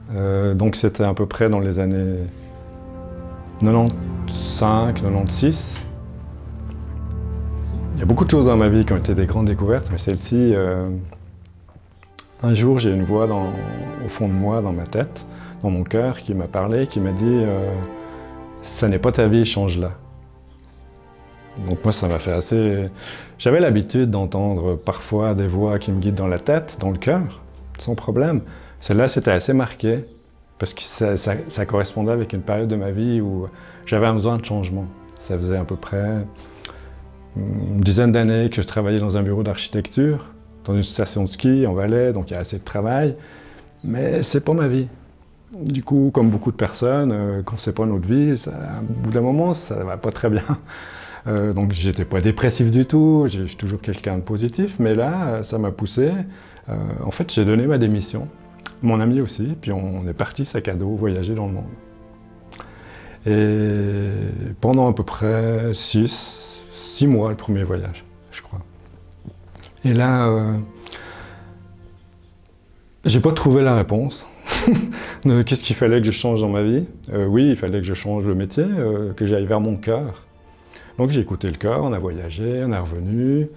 Donc c'était à peu près dans les années 95, 96. Il y a beaucoup de choses dans ma vie qui ont été des grandes découvertes, mais celle-ci, un jour j'ai une voix au fond de moi, dans ma tête, dans mon cœur, qui m'a parlé, qui m'a dit « ça n'est pas ta vie, change-la ». Donc moi ça m'a fait assez... J'avais l'habitude d'entendre parfois des voix qui me guident dans la tête, dans le cœur, sans problème. Celle-là c'était assez marqué, parce que ça correspondait avec une période de ma vie où j'avais un besoin de changement. Ça faisait à peu près une dizaine d'années que je travaillais dans un bureau d'architecture, dans une station de ski en Valais, donc il y a assez de travail, mais c'est pas ma vie. Du coup, comme beaucoup de personnes, quand c'est pas notre vie, au bout d'un moment, ça va pas très bien. Donc j'étais pas dépressif du tout, je suis toujours quelqu'un de positif, mais là, ça m'a poussé. En fait, j'ai donné ma démission, mon ami aussi, puis on est parti sac à dos voyager dans le monde. Et pendant à peu près 6 mois, le premier voyage, je crois. Et là, j'ai pas trouvé la réponse. Qu'est-ce qu'il fallait que je change dans ma vie? Oui, il fallait que je change le métier, que j'aille vers mon cœur. Donc j'ai écouté le cœur, on a voyagé, on est revenu.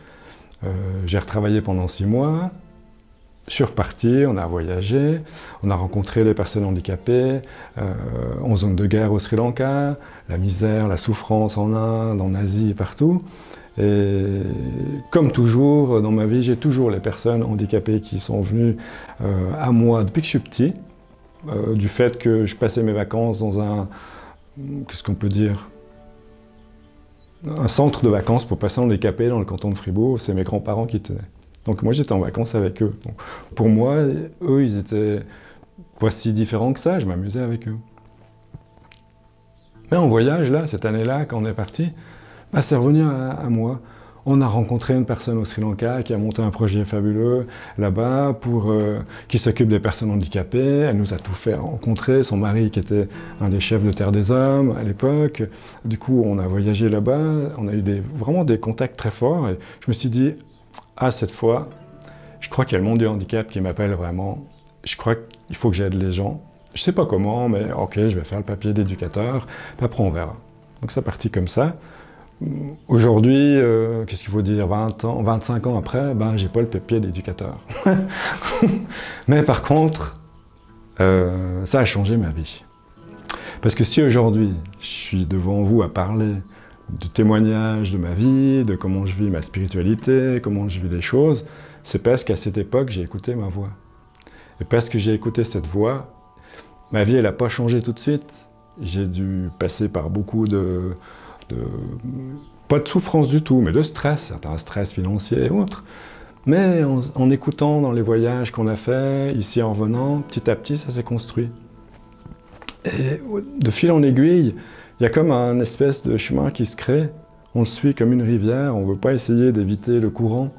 J'ai retravaillé pendant 6 mois. Je suis reparti, on a voyagé, on a rencontré les personnes handicapées en zone de guerre au Sri Lanka, la misère, la souffrance en Inde, en Asie et partout. Et comme toujours dans ma vie, j'ai toujours les personnes handicapées qui sont venues à moi depuis que je suis petit, du fait que je passais mes vacances dans un, qu'est-ce qu'on peut dire, un centre de vacances pour personnes handicapées dans le canton de Fribourg, c'est mes grands-parents qui tenaient. Donc moi j'étais en vacances avec eux. Donc, pour moi, eux ils étaient pas si différents que ça, je m'amusais avec eux. Mais en voyage là, cette année-là, quand on est parti, bah, c'est revenu à moi. On a rencontré une personne au Sri Lanka qui a monté un projet fabuleux là-bas qui s'occupe des personnes handicapées. Elle nous a tout fait rencontrer, son mari qui était un des chefs de Terre des Hommes à l'époque. Du coup, on a voyagé là-bas, on a eu vraiment des contacts très forts. Et je me suis dit, ah, cette fois, je crois qu'il y a le monde du handicap qui m'appelle vraiment. Je crois qu'il faut que j'aide les gens. Je ne sais pas comment, mais ok, je vais faire le papier d'éducateur, puis après on verra. Donc c'est parti comme ça. Aujourd'hui, qu'est-ce qu'il faut dire, 20 ans, 25 ans après, ben, j'ai pas le papier d'éducateur. Mais par contre, ça a changé ma vie. Parce que si aujourd'hui, je suis devant vous à parler de témoignages de ma vie, de comment je vis ma spiritualité, comment je vis les choses, c'est parce qu'à cette époque, j'ai écouté ma voix. Et parce que j'ai écouté cette voix, ma vie, elle n'a pas changé tout de suite. J'ai dû passer par beaucoup pas de souffrance du tout, mais de stress, certains stress financiers et autres. Mais en écoutant dans les voyages qu'on a faits, ici en revenant, petit à petit, ça s'est construit. Et de fil en aiguille, il y a comme un espèce de chemin qui se crée. On le suit comme une rivière, on ne veut pas essayer d'éviter le courant.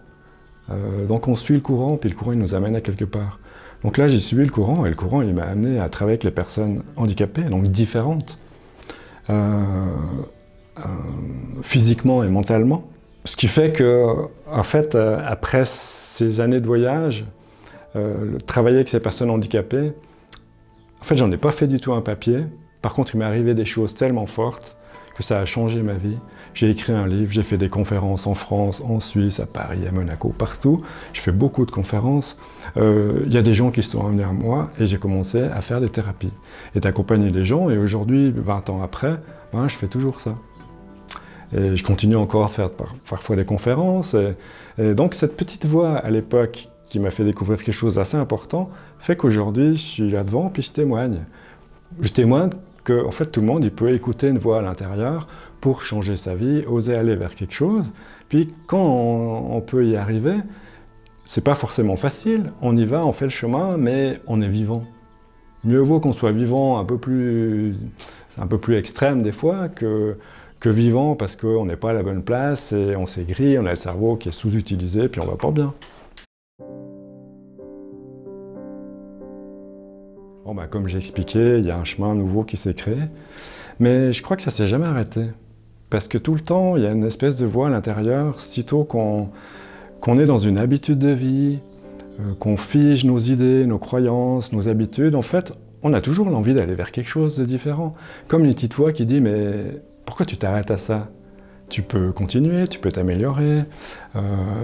Donc on suit le courant, puis le courant il nous amène à quelque part. Donc là, j'ai suivi le courant, et le courant il m'a amené à travailler avec les personnes handicapées, donc différentes. Physiquement et mentalement. Ce qui fait que, en fait, après ces années de voyage, travailler avec ces personnes handicapées, en fait, j'en ai pas fait du tout un papier. Par contre, il m'est arrivé des choses tellement fortes que ça a changé ma vie. J'ai écrit un livre, j'ai fait des conférences en France, en Suisse, à Paris, à Monaco, partout. Je fais beaucoup de conférences. Il y a des gens qui se sont amenés à moi et j'ai commencé à faire des thérapies et d'accompagner les gens. Et aujourd'hui, 20 ans après, ben, je fais toujours ça. Et je continue encore à faire parfois des conférences. Et donc cette petite voix à l'époque qui m'a fait découvrir quelque chose d'assez important fait qu'aujourd'hui je suis là devant puis je témoigne. Je témoigne que en fait, tout le monde il peut écouter une voix à l'intérieur pour changer sa vie, oser aller vers quelque chose. Puis quand on peut y arriver, c'est pas forcément facile. On y va, on fait le chemin, mais on est vivant. Mieux vaut qu'on soit vivant un peu plus extrême des fois que vivant parce qu'on n'est pas à la bonne place et on s'aigrit, on a le cerveau qui est sous-utilisé puis on va pas bien. Bon, bah, comme j'ai expliqué, il y a un chemin nouveau qui s'est créé, mais je crois que ça s'est jamais arrêté. Parce que tout le temps, il y a une espèce de voix à l'intérieur, sitôt qu'on est dans une habitude de vie, qu'on fige nos idées, nos croyances, nos habitudes, en fait, on a toujours l'envie d'aller vers quelque chose de différent. Comme une petite voix qui dit « mais pourquoi tu t'arrêtes à ça ?» Tu peux continuer, tu peux t'améliorer.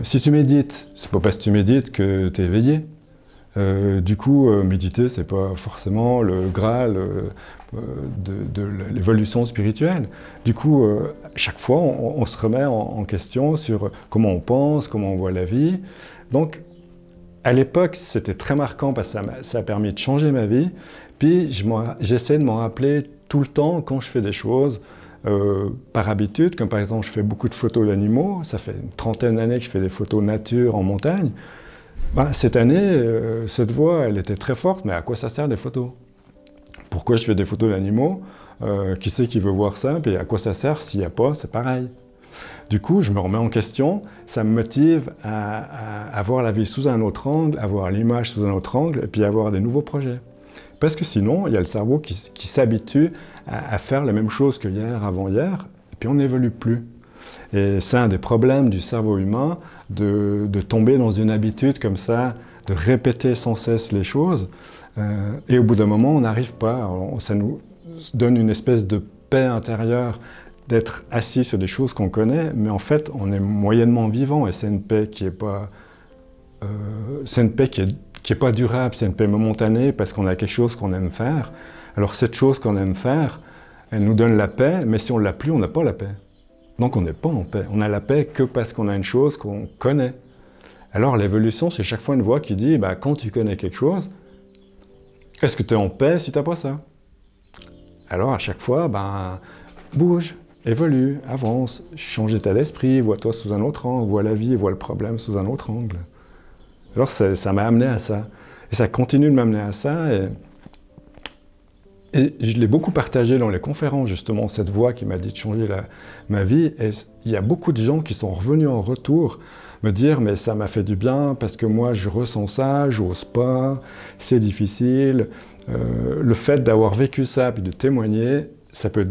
Si tu médites, c'est pas parce que tu médites que tu es éveillé. Du coup, méditer, c'est pas forcément le Graal de l'évolution spirituelle. Du coup, chaque fois, on se remet en question sur comment on pense, comment on voit la vie. Donc, à l'époque, c'était très marquant parce que ça a permis de changer ma vie. Puis, j'essaie de m'en rappeler tout le temps quand je fais des choses par habitude, comme par exemple, je fais beaucoup de photos d'animaux. Ça fait une trentaine d'années que je fais des photos nature en montagne. Ben, cette année, cette voix, elle était très forte, mais à quoi ça sert des photos? Pourquoi je fais des photos d'animaux? Qui c'est qui veut voir ça? Puis à quoi ça sert? S'il n'y a pas, c'est pareil. Du coup, je me remets en question, ça me motive à voir la vie sous un autre angle, à voir l'image sous un autre angle, et puis à avoir des nouveaux projets. Parce que sinon, il y a le cerveau qui s'habitue à faire la même chose que hier, avant-hier, et puis on n'évolue plus. Et c'est un des problèmes du cerveau humain, de tomber dans une habitude comme ça, de répéter sans cesse les choses. Et au bout d'un moment, on n'arrive pas. Ça nous donne une espèce de paix intérieure d'être assis sur des choses qu'on connaît, mais en fait, on est moyennement vivant, et c'est une paix qui n'est pas, qui est pas durable, c'est une paix momentanée parce qu'on a quelque chose qu'on aime faire. Alors cette chose qu'on aime faire, elle nous donne la paix, mais si on ne l'a plus, on n'a pas la paix. Donc on n'est pas en paix. On a la paix que parce qu'on a une chose qu'on connaît. Alors l'évolution, c'est chaque fois une voix qui dit, bah, quand tu connais quelque chose, est-ce que tu es en paix si tu n'as pas ça? Alors à chaque fois, ben, bouge, évolue, avance, change d'état d'esprit, vois-toi sous un autre angle, vois la vie, vois le problème sous un autre angle. Alors ça m'a amené à ça. Et ça continue de m'amener à ça. Et je l'ai beaucoup partagé dans les conférences, justement, cette voix qui m'a dit de changer ma vie. Et il y a beaucoup de gens qui sont revenus en retour me dire « mais ça m'a fait du bien parce que moi je ressens ça, j'ose pas, c'est difficile ». Le fait d'avoir vécu ça puis de témoigner, ça peut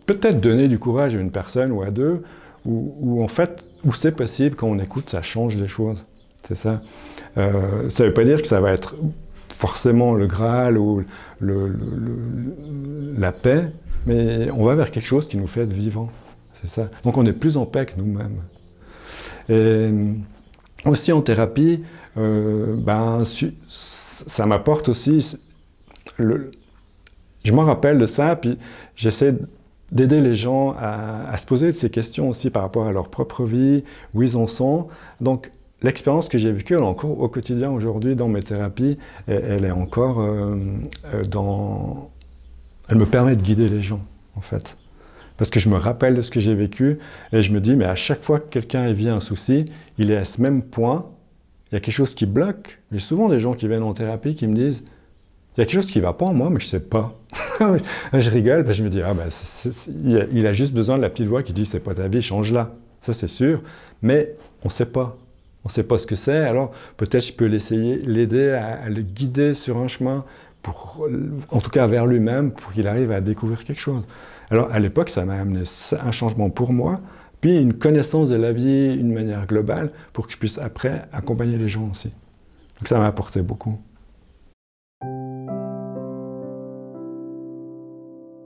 peut-être donner du courage à une personne ou à deux, où en fait, où c'est possible, quand on écoute, ça change les choses. C'est ça. Ça ne veut pas dire que ça va être forcément le Graal ou la paix, mais on va vers quelque chose qui nous fait être vivants. C'est ça. Donc on est plus en paix que nous-mêmes. Et aussi en thérapie, ben, ça m'apporte aussi... je m'en rappelle de ça, puis j'essaie d'aider les gens à se poser ces questions aussi par rapport à leur propre vie, où ils en sont. Donc, l'expérience que j'ai vécue, elle est encore au quotidien aujourd'hui dans mes thérapies, elle est encore elle me permet de guider les gens, en fait. Parce que je me rappelle de ce que j'ai vécu, et je me dis, mais à chaque fois que quelqu'un vit un souci, il est à ce même point, il y a quelque chose qui bloque. J'ai souvent des gens qui viennent en thérapie qui me disent, il y a quelque chose qui ne va pas en moi, mais je ne sais pas. Je rigole, je me dis, ah ben, il a juste besoin de la petite voix qui dit, c'est pas ta vie, change-la. Ça, c'est sûr. Mais on ne sait pas. On ne sait pas ce que c'est, alors peut-être je peux l'aider à le guider sur un chemin, en tout cas vers lui-même, pour qu'il arrive à découvrir quelque chose. Alors à l'époque, ça m'a amené un changement pour moi, puis une connaissance de la vie d'une manière globale, pour que je puisse après accompagner les gens aussi. Donc ça m'a apporté beaucoup.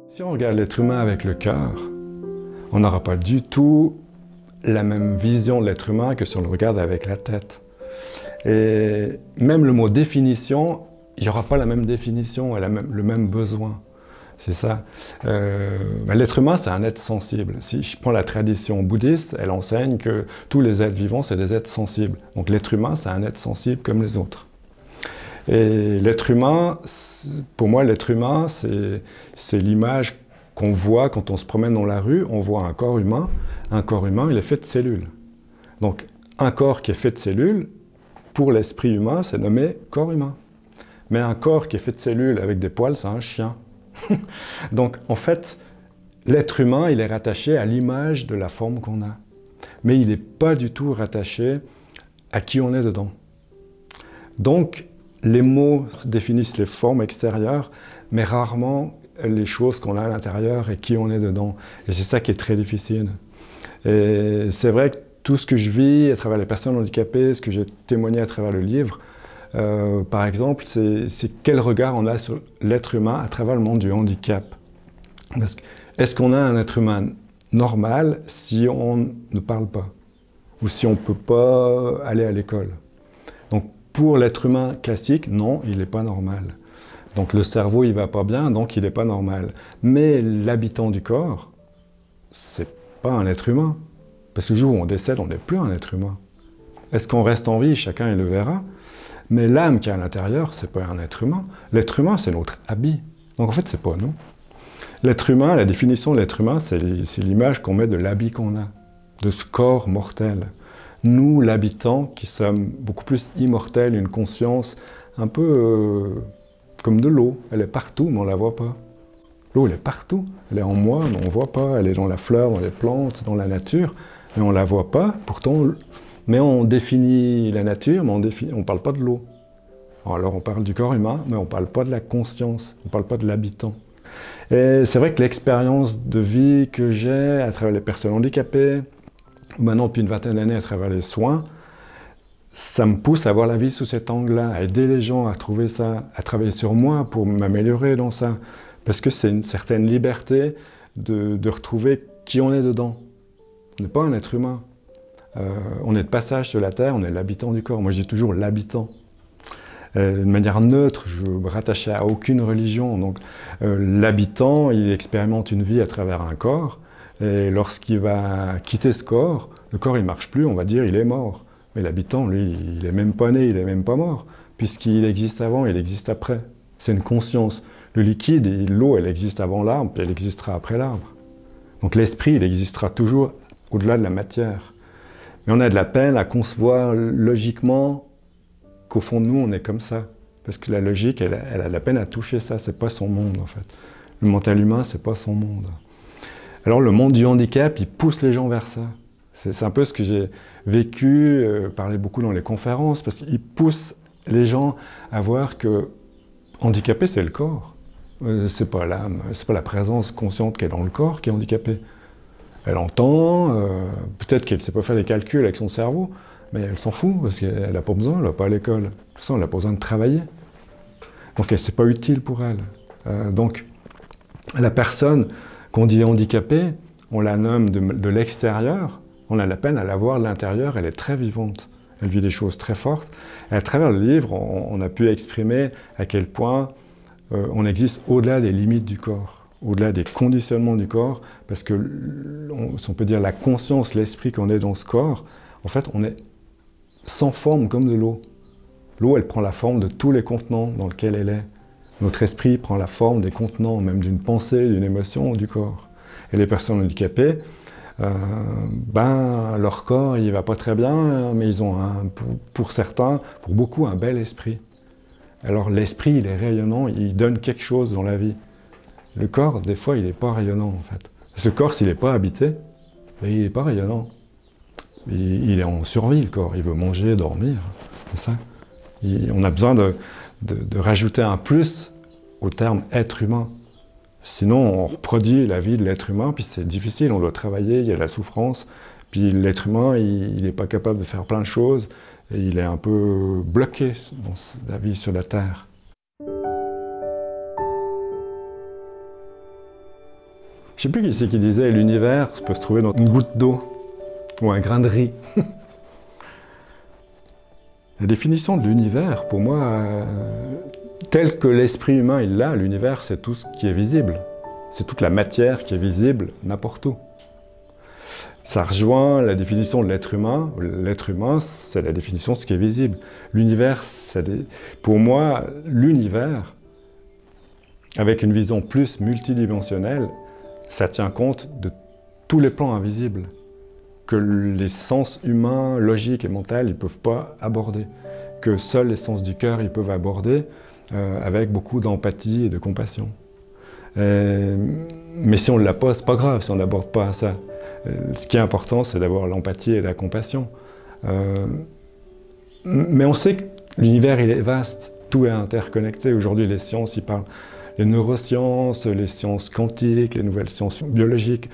Si on regarde l'être humain avec le cœur, on n'aura pas du tout la même vision de l'être humain que si on le regarde avec la tête. Et même le mot définition, il n'y aura pas la même définition, le même besoin. C'est ça. L'être humain, c'est un être sensible. Si je prends la tradition bouddhiste, elle enseigne que tous les êtres vivants, c'est des êtres sensibles. Donc l'être humain, c'est un être sensible comme les autres. Et l'être humain, pour moi, l'être humain, c'est l'image qu'on voit quand on se promène dans la rue, on voit un corps humain. Un corps humain, il est fait de cellules. Donc, un corps qui est fait de cellules, pour l'esprit humain, c'est nommé corps humain. Mais un corps qui est fait de cellules avec des poils, c'est un chien. Donc, en fait, l'être humain, il est rattaché à l'image de la forme qu'on a. Mais il n'est pas du tout rattaché à qui on est dedans. Donc, les mots définissent les formes extérieures, mais rarement les choses qu'on a à l'intérieur et qui on est dedans. Et c'est ça qui est très difficile. Et c'est vrai que tout ce que je vis à travers les personnes handicapées, ce que j'ai témoigné à travers le livre, par exemple, c'est quel regard on a sur l'être humain à travers le monde du handicap. Est-ce qu'on a un être humain normal si on ne parle pas ou si on ne peut pas aller à l'école? Donc pour l'être humain classique, non, il n'est pas normal. Donc le cerveau, il ne va pas bien, donc il n'est pas normal. Mais l'habitant du corps, c'est pas un être humain. Parce que le jour où on décède, on n'est plus un être humain. Est-ce qu'on reste en vie? Chacun il le verra. Mais l'âme qui est à l'intérieur, c'est pas un être humain. L'être humain, c'est notre habit. Donc en fait, c'est pas nous. L'être humain, la définition de l'être humain, c'est l'image qu'on met de l'habit qu'on a, de ce corps mortel. Nous, l'habitant, qui sommes beaucoup plus immortels, une conscience un peu comme de l'eau. Elle est partout, mais on ne la voit pas. L'eau, elle est partout. Elle est en moi, mais on ne voit pas. Elle est dans la fleur, dans les plantes, dans la nature, mais on ne la voit pas. Pourtant, mais on définit la nature, mais on ne parle pas de l'eau. Alors on parle du corps humain, mais on ne parle pas de la conscience, on ne parle pas de l'habitant. Et c'est vrai que l'expérience de vie que j'ai à travers les personnes handicapées, ou maintenant depuis une vingtaine d'années à travers les soins, ça me pousse à voir la vie sous cet angle-là, à aider les gens à trouver ça, à travailler sur moi pour m'améliorer dans ça. Parce que c'est une certaine liberté de retrouver qui on est dedans. On n'est pas un être humain. On est de passage sur la Terre, on est l'habitant du corps. Moi, je dis toujours l'habitant. De manière neutre, je me rattachais à aucune religion. Donc, l'habitant, il expérimente une vie à travers un corps. Et lorsqu'il va quitter ce corps, le corps, il ne marche plus, on va dire, il est mort. Mais l'habitant, lui, il n'est même pas né, il n'est même pas mort. Puisqu'il existe avant, il existe après. C'est une conscience. Le liquide et l'eau, elle existe avant l'arbre, puis elle existera après l'arbre. Donc l'esprit, il existera toujours au-delà de la matière. Mais on a de la peine à concevoir logiquement qu'au fond de nous, on est comme ça. Parce que la logique, elle a de la peine à toucher ça, c'est pas son monde en fait. Le mental humain, c'est pas son monde. Alors le monde du handicap, il pousse les gens vers ça. C'est un peu ce que j'ai vécu, parler beaucoup dans les conférences, parce qu'il pousse les gens à voir que handicapé, c'est le corps. C'est pas l'âme, c'est pas la présence consciente qui est dans le corps qui est handicapée. Elle entend, peut-être qu'elle ne sait pas faire les calculs avec son cerveau, mais elle s'en fout, parce qu'elle n'a pas besoin, elle ne va pas à l'école. De toute façon, elle n'a pas besoin de travailler. Donc, c'est pas utile pour elle. Donc, la personne qu'on dit handicapée, on la nomme de l'extérieur, on a la peine à la voir de l'intérieur, elle est très vivante. Elle vit des choses très fortes. Et à travers le livre, on a pu exprimer à quel point on existe au-delà des limites du corps, au-delà des conditionnements du corps, parce que, si on peut dire la conscience, l'esprit qu'on est dans ce corps, en fait, on est sans forme comme de l'eau. L'eau, elle prend la forme de tous les contenants dans lesquels elle est. Notre esprit prend la forme des contenants, même d'une pensée, d'une émotion ou du corps. Et les personnes handicapées, leur corps, il ne va pas très bien, mais ils ont, pour certains, pour beaucoup, un bel esprit. Alors l'esprit, il est rayonnant, il donne quelque chose dans la vie. Le corps, des fois, il n'est pas rayonnant, en fait. Parce que le corps, s'il n'est pas habité, il n'est pas rayonnant. Il est en survie, le corps. Il veut manger, dormir, c'est ça. On a besoin de rajouter un plus au terme être humain. Sinon, on reproduit la vie de l'être humain, puis c'est difficile, on doit travailler, il y a de la souffrance. Puis l'être humain, il n'est pas capable de faire plein de choses, et il est un peu bloqué dans la vie sur la Terre. Je ne sais plus qui c'est qui disait « l'univers peut se trouver dans une goutte d'eau » ou un grain de riz. La définition de l'univers, pour moi, tel que l'esprit humain il l'a, l'univers c'est tout ce qui est visible. C'est toute la matière qui est visible n'importe où. Ça rejoint la définition de l'être humain. L'être humain, c'est la définition de ce qui est visible. L'univers, pour moi, l'univers, avec une vision plus multidimensionnelle, ça tient compte de tous les plans invisibles que les sens humains, logiques et mentaux, ils ne peuvent pas aborder, que seuls les sens du cœur, ils peuvent aborder avec beaucoup d'empathie et de compassion. Mais si on ne l'a pas, c'est pas grave si on n'aborde pas ça. Ce qui est important, c'est d'avoir l'empathie et la compassion. Mais on sait que l'univers, il est vaste, tout est interconnecté. Aujourd'hui, les sciences, ils parlent les neurosciences, les sciences quantiques, les nouvelles sciences biologiques.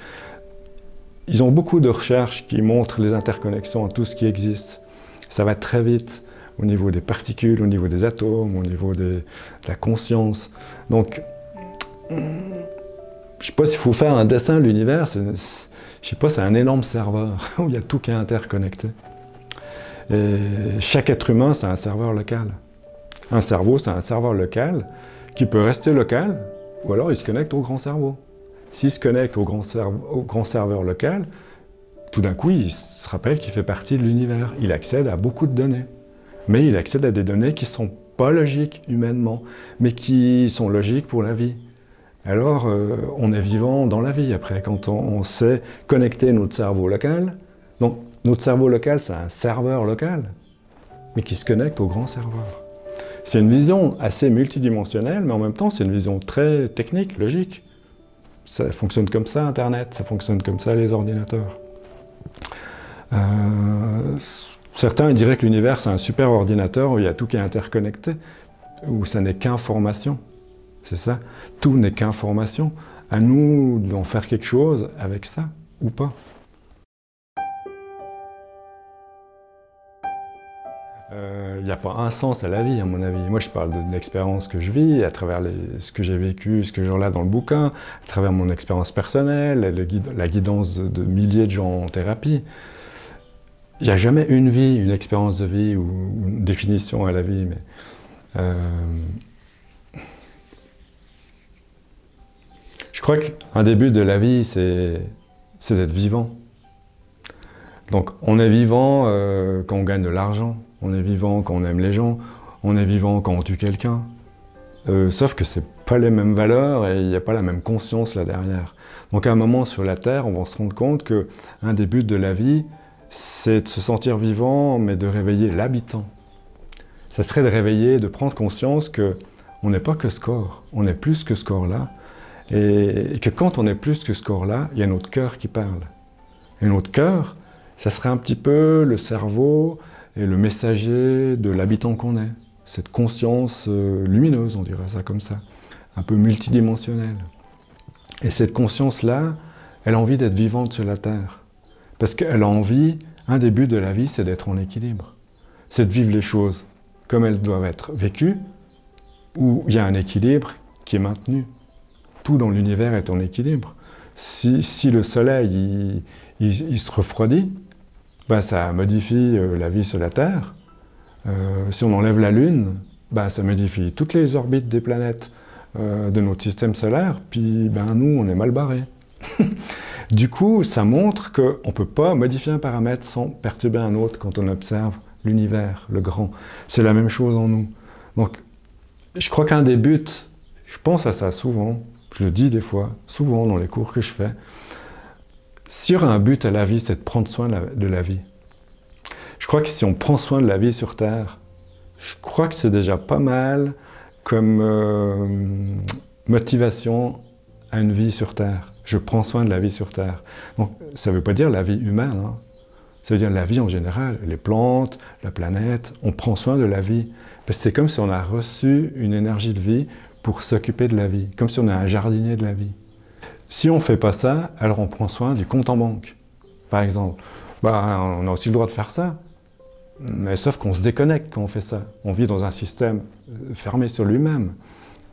Ils ont beaucoup de recherches qui montrent les interconnexions à tout ce qui existe. Ça va très vite. au niveau des particules, au niveau des atomes, au niveau de la conscience. Donc, je ne sais pas s'il faut faire un dessin de l'univers, je ne sais pas, c'est un énorme serveur où il y a tout qui est interconnecté. Et chaque être humain, c'est un serveur local. Un cerveau, c'est un serveur local qui peut rester local, ou alors il se connecte au grand cerveau. S'il se connecte au grand serveur local, tout d'un coup, il se rappelle qu'il fait partie de l'univers. Il accède à beaucoup de données. Mais il accède à des données qui ne sont pas logiques humainement, mais qui sont logiques pour la vie. Alors, on est vivant dans la vie après, quand on sait connecter notre cerveau local. Donc, notre cerveau local, c'est un serveur local, mais qui se connecte au grand serveur. C'est une vision assez multidimensionnelle, mais en même temps, c'est une vision très technique, logique. Ça fonctionne comme ça, Internet, ça fonctionne comme ça, les ordinateurs. Certains diraient que l'univers, c'est un super ordinateur où il y a tout qui est interconnecté, où ça n'est qu'information. C'est ça. Tout n'est qu'information. À nous d'en faire quelque chose avec ça, ou pas. Il n'y a pas un sens à la vie, à mon avis. Moi, je parle de l'expérience que je vis, à travers ce que j'ai vécu, ce que je relate dans le bouquin, à travers mon expérience personnelle, la guidance de milliers de gens en thérapie. Il n'y a jamais une vie, une expérience de vie ou une définition à la vie, mais je crois qu'un début de la vie, c'est d'être vivant. Donc, on est vivant quand on gagne de l'argent, on est vivant quand on aime les gens, on est vivant quand on tue quelqu'un. Sauf que ce n'est pas les mêmes valeurs et il n'y a pas la même conscience là derrière. Donc, à un moment sur la Terre, on va se rendre compte qu'un des buts de la vie, c'est de se sentir vivant, mais de réveiller l'habitant. Ça serait de réveiller, de prendre conscience qu'on n'est pas que ce corps, on est plus que ce corps-là, et que quand on est plus que ce corps-là, il y a notre cœur qui parle. Et notre cœur, ça serait un petit peu le cerveau et le messager de l'habitant qu'on est. Cette conscience lumineuse, on dirait ça comme ça, un peu multidimensionnelle. Et cette conscience-là, elle a envie d'être vivante sur la Terre. Parce qu'elle a envie, un des buts de la vie, c'est d'être en équilibre. C'est de vivre les choses comme elles doivent être vécues, où il y a un équilibre qui est maintenu. Tout dans l'univers est en équilibre. Si le soleil il se refroidit, ben ça modifie la vie sur la Terre. Si on enlève la Lune, ben ça modifie toutes les orbites des planètes de notre système solaire, puis ben nous, on est mal barrés. Du coup, ça montre qu'on ne peut pas modifier un paramètre sans perturber un autre quand on observe l'univers, le grand. C'est la même chose en nous. Donc, je crois qu'un des buts, je pense à ça souvent, je le dis des fois, souvent dans les cours que je fais, s'il y aura un but à la vie, c'est de prendre soin de la vie. Je crois que si on prend soin de la vie sur Terre, je crois que c'est déjà pas mal comme motivation à une vie sur Terre. Je prends soin de la vie sur Terre. Donc, ça ne veut pas dire la vie humaine, hein. Ça veut dire la vie en général, les plantes, la planète, on prend soin de la vie. Parce que c'est comme si on a reçu une énergie de vie pour s'occuper de la vie, comme si on est un jardinier de la vie. Si on ne fait pas ça, alors on prend soin du compte en banque, par exemple. Ben, on a aussi le droit de faire ça, mais sauf qu'on se déconnecte quand on fait ça. On vit dans un système fermé sur lui-même.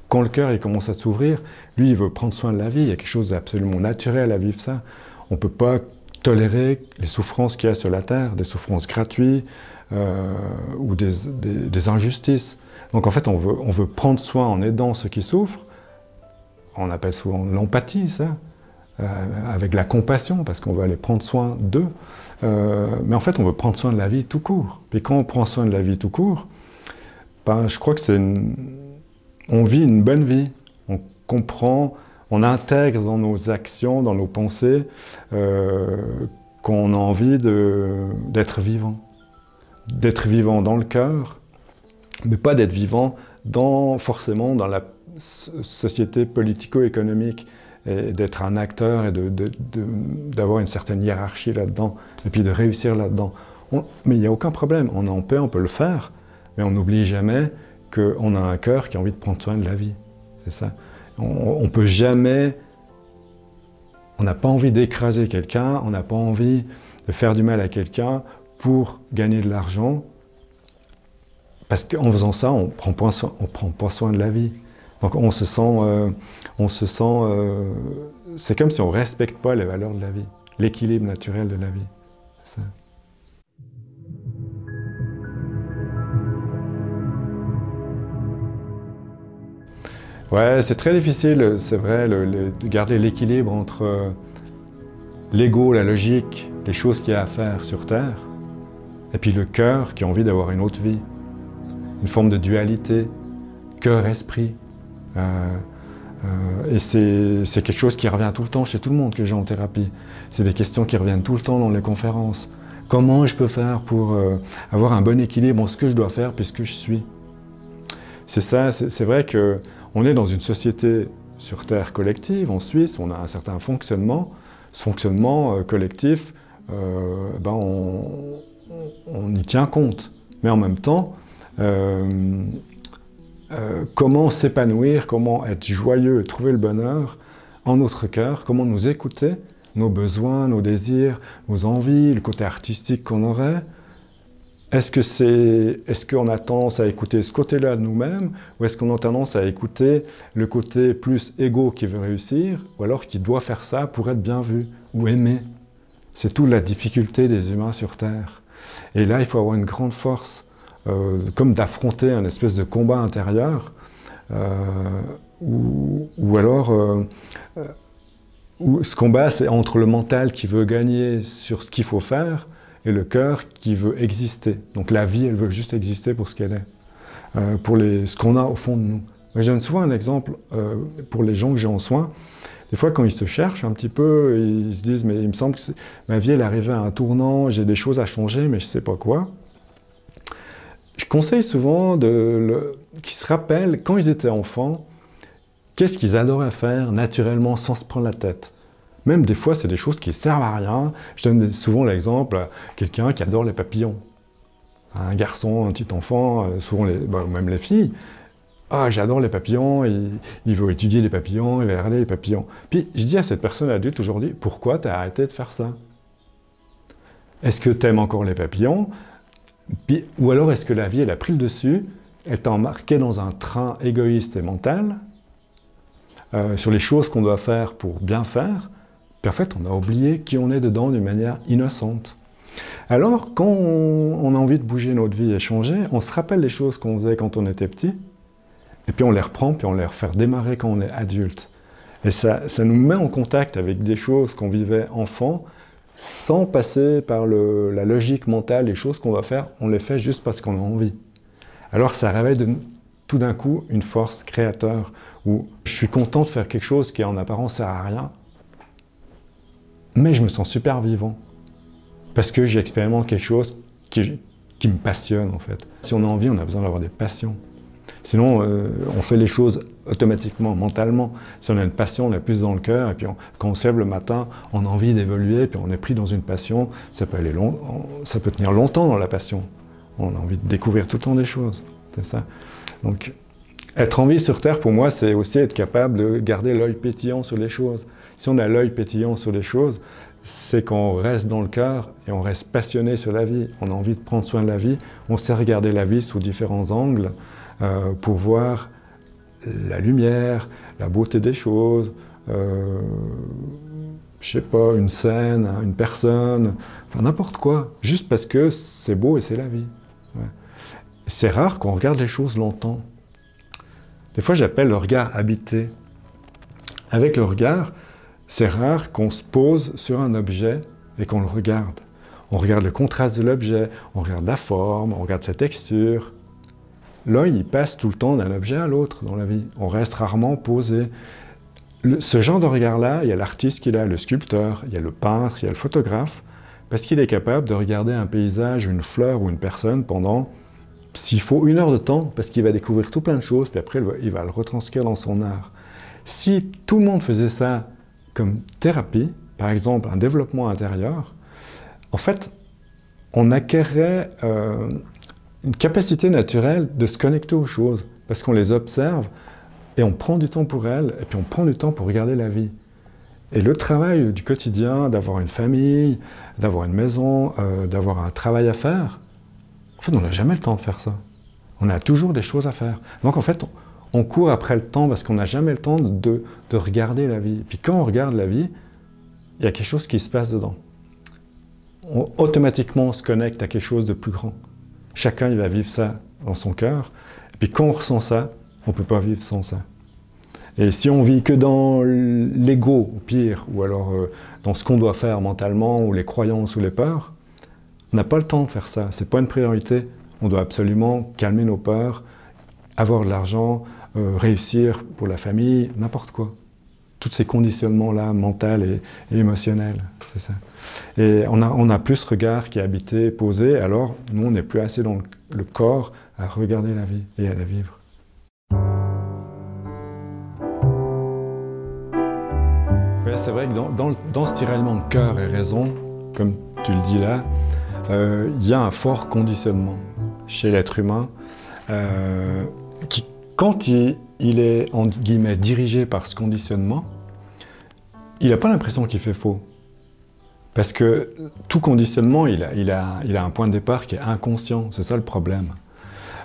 Quand le cœur il commence à s'ouvrir, lui, il veut prendre soin de la vie. Il y a quelque chose d'absolument naturel à vivre ça. On ne peut pas tolérer les souffrances qu'il y a sur la Terre, des souffrances gratuites ou des injustices. Donc en fait, on veut prendre soin en aidant ceux qui souffrent. On appelle souvent l'empathie, ça, avec la compassion, parce qu'on veut aller prendre soin d'eux. Mais en fait, on veut prendre soin de la vie tout court. Puis quand on prend soin de la vie tout court, ben, je crois que on vit une bonne vie. On comprend, on intègre dans nos actions, dans nos pensées, qu'on a envie d'être vivant. D'être vivant dans le cœur, mais pas d'être vivant forcément dans la société politico-économique, et d'être un acteur et d'avoir une certaine hiérarchie là-dedans, et puis de réussir là-dedans. Mais il n'y a aucun problème, on est en paix, on peut le faire, mais on n'oublie jamais qu'on a un cœur qui a envie de prendre soin de la vie. C'est ça. On peut jamais... On n'a pas envie d'écraser quelqu'un, on n'a pas envie de faire du mal à quelqu'un pour gagner de l'argent. Parce qu'en faisant ça, on prend pas soin de la vie. Donc on se sent, c'est comme si on ne respecte pas les valeurs de la vie, l'équilibre naturel de la vie. Ça. Ouais, c'est très difficile, c'est vrai, de garder l'équilibre entre l'ego, la logique, les choses qu'il y a à faire sur Terre, et puis le cœur qui a envie d'avoir une autre vie, une forme de dualité, cœur-esprit. Et c'est quelque chose qui revient tout le temps chez tout le monde que j'ai en thérapie. C'est des questions qui reviennent tout le temps dans les conférences. Comment je peux faire pour avoir un bon équilibre en ce que je dois faire puisque je suis? C'est ça, c'est vrai qu'on est dans une société sur Terre collective, en Suisse, on a un certain fonctionnement. Ce fonctionnement collectif, on y tient compte. Mais en même temps, comment s'épanouir, comment être joyeux et trouver le bonheur en notre cœur, comment nous écouter, nos besoins, nos désirs, nos envies, le côté artistique qu'on aurait. Est-ce qu'on a tendance à écouter ce côté-là de nous-mêmes ou est-ce qu'on a tendance à écouter le côté plus égo qui veut réussir ou alors qui doit faire ça pour être bien vu ou aimé? C'est toute la difficulté des humains sur Terre. Et là, il faut avoir une grande force, comme d'affronter un espèce de combat intérieur ou alors où ce combat, c'est entre le mental qui veut gagner sur ce qu'il faut faire et le cœur qui veut exister. Donc la vie, elle veut juste exister pour ce qu'elle est, pour ce qu'on a au fond de nous. Moi, je donne souvent un exemple pour les gens que j'ai en soins. Des fois, quand ils se cherchent un petit peu, ils se disent « mais il me semble que ma vie, elle est arrivée à un tournant, j'ai des choses à changer, mais je ne sais pas quoi ». Je conseille souvent qu'ils se rappellent, quand ils étaient enfants, qu'est-ce qu'ils adoraient faire naturellement sans se prendre la tête. Même des fois, c'est des choses qui ne servent à rien. Je donne souvent l'exemple à quelqu'un qui adore les papillons. Un garçon, un petit enfant, souvent même les filles. Ah, j'adore les papillons, il veut étudier les papillons, il va regarder les papillons. Puis je dis à cette personne adulte aujourd'hui, pourquoi tu as arrêté de faire ça? Est-ce que tu aimes encore les papillons? Puis, ou alors est-ce que la vie, elle a pris le dessus, elle t'a embarqué dans un train égoïste et mental, sur les choses qu'on doit faire pour bien faire, puis en fait, on a oublié qui on est dedans d'une manière innocente. Alors, quand on a envie de bouger notre vie et changer, on se rappelle les choses qu'on faisait quand on était petit, et puis on les reprend, puis on les refait démarrer quand on est adulte. Et ça nous met en contact avec des choses qu'on vivait enfant, sans passer par la logique mentale, les choses qu'on va faire, on les fait juste parce qu'on a envie. Alors ça réveille tout d'un coup une force créateur, où je suis content de faire quelque chose qui en apparence ne sert à rien, mais je me sens super vivant, parce que j'expérimente quelque chose qui me passionne en fait. Si on a envie, on a besoin d'avoir des passions. Sinon, on fait les choses automatiquement, mentalement. Si on a une passion, on est plus dans le cœur, et puis quand on se lève le matin, on a envie d'évoluer, puis on est pris dans une passion, ça peut tenir longtemps dans la passion. On a envie de découvrir tout le temps des choses, c'est ça. Donc, être en vie sur Terre, pour moi, c'est aussi être capable de garder l'œil pétillant sur les choses. Si on a l'œil pétillant sur les choses, c'est qu'on reste dans le cœur et on reste passionné sur la vie. On a envie de prendre soin de la vie, on sait regarder la vie sous différents angles pour voir la lumière, la beauté des choses, je sais pas, une scène, une personne, enfin n'importe quoi, juste parce que c'est beau et c'est la vie. Ouais. C'est rare qu'on regarde les choses longtemps. Des fois, j'appelle le regard habité. Avec le regard, c'est rare qu'on se pose sur un objet et qu'on le regarde. On regarde le contraste de l'objet, on regarde la forme, on regarde sa texture. L'œil, il passe tout le temps d'un objet à l'autre dans la vie. On reste rarement posé. Ce genre de regard-là, il y a l'artiste qui l'a, le sculpteur, il y a le peintre, il y a le photographe, parce qu'il est capable de regarder un paysage, une fleur ou une personne pendant, s'il faut, 1 heure de temps, parce qu'il va découvrir tout plein de choses, puis après, il va le retranscrire dans son art. Si tout le monde faisait ça comme thérapie, par exemple un développement intérieur, en fait, on acquerrait une capacité naturelle de se connecter aux choses, parce qu'on les observe et on prend du temps pour elles, et puis on prend du temps pour regarder la vie. Et le travail du quotidien, d'avoir une famille, d'avoir une maison, d'avoir un travail à faire, en fait, on n'a jamais le temps de faire ça. On a toujours des choses à faire. Donc en fait, on court après le temps parce qu'on n'a jamais le temps de regarder la vie. Et puis quand on regarde la vie, il y a quelque chose qui se passe dedans. Automatiquement, on se connecte à quelque chose de plus grand. Chacun, il va vivre ça dans son cœur. Et puis quand on ressent ça, on ne peut pas vivre sans ça. Et si on vit que dans l'ego, au pire, ou alors dans ce qu'on doit faire mentalement, ou les croyances ou les peurs, on n'a pas le temps de faire ça. Ce n'est pas une priorité. On doit absolument calmer nos peurs, avoir de l'argent, réussir pour la famille, n'importe quoi. Tous ces conditionnements-là, mentaux et émotionnels, c'est ça. Et on a plus ce regard qui est habité, posé, alors nous, on n'est plus assez dans le corps à regarder la vie et à la vivre. C'est vrai que dans ce tiraillement de cœur et raison, comme tu le dis là, il y a un fort conditionnement chez l'être humain qui, quand il est, entre guillemets, dirigé par ce conditionnement, il n'a pas l'impression qu'il fait faux. Parce que tout conditionnement, il a un point de départ qui est inconscient, c'est ça le problème.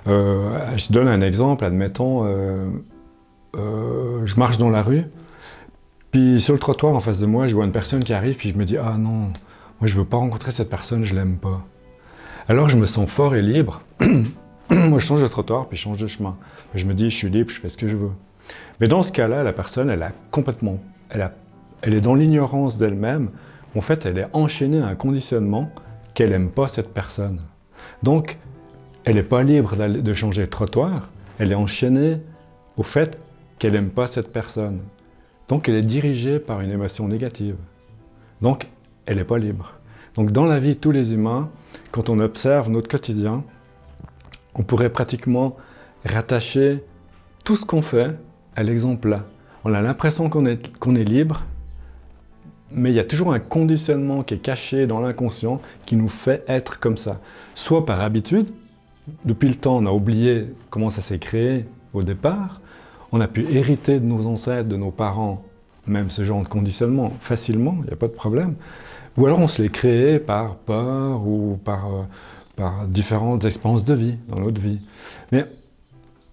Je te donne un exemple, admettons, je marche dans la rue, puis sur le trottoir en face de moi, je vois une personne qui arrive, puis je me dis « Ah non, moi je ne veux pas rencontrer cette personne, je ne l'aime pas ». Alors je me sens fort et libre. Moi je change de trottoir, puis je change de chemin. Je me dis « Je suis libre, je fais ce que je veux ». Mais dans ce cas-là, la personne, elle est dans l'ignorance d'elle-même. En fait, elle est enchaînée à un conditionnement qu'elle n'aime pas cette personne. Donc, elle n'est pas libre de changer de trottoir, elle est enchaînée au fait qu'elle n'aime pas cette personne. Donc, elle est dirigée par une émotion négative. Donc, elle n'est pas libre. Donc, dans la vie de tous les humains, quand on observe notre quotidien, on pourrait pratiquement rattacher tout ce qu'on fait à l'exemple là. On a l'impression qu'on est libre, mais il y a toujours un conditionnement qui est caché dans l'inconscient qui nous fait être comme ça. Soit par habitude, depuis le temps on a oublié comment ça s'est créé au départ, on a pu hériter de nos ancêtres, de nos parents, même ce genre de conditionnement facilement, il n'y a pas de problème. Ou alors on se l'est créé par peur ou par différentes expériences de vie, dans notre vie. Mais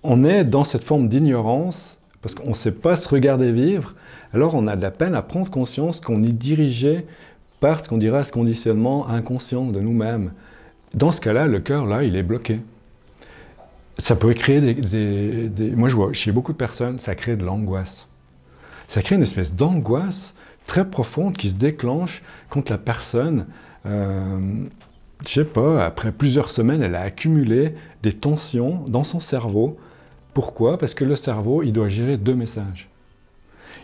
on est dans cette forme d'ignorance, parce qu'on ne sait pas se regarder vivre, alors on a de la peine à prendre conscience qu'on est dirigé par ce qu'on dirait ce conditionnement inconscient de nous-mêmes. Dans ce cas-là, le cœur, là, il est bloqué. Ça peut créer moi, je vois chez beaucoup de personnes, ça crée de l'angoisse. Ça crée une espèce d'angoisse très profonde qui se déclenche quand la personne, je sais pas, après plusieurs semaines, elle a accumulé des tensions dans son cerveau. Pourquoi? Parce que le cerveau, il doit gérer deux messages.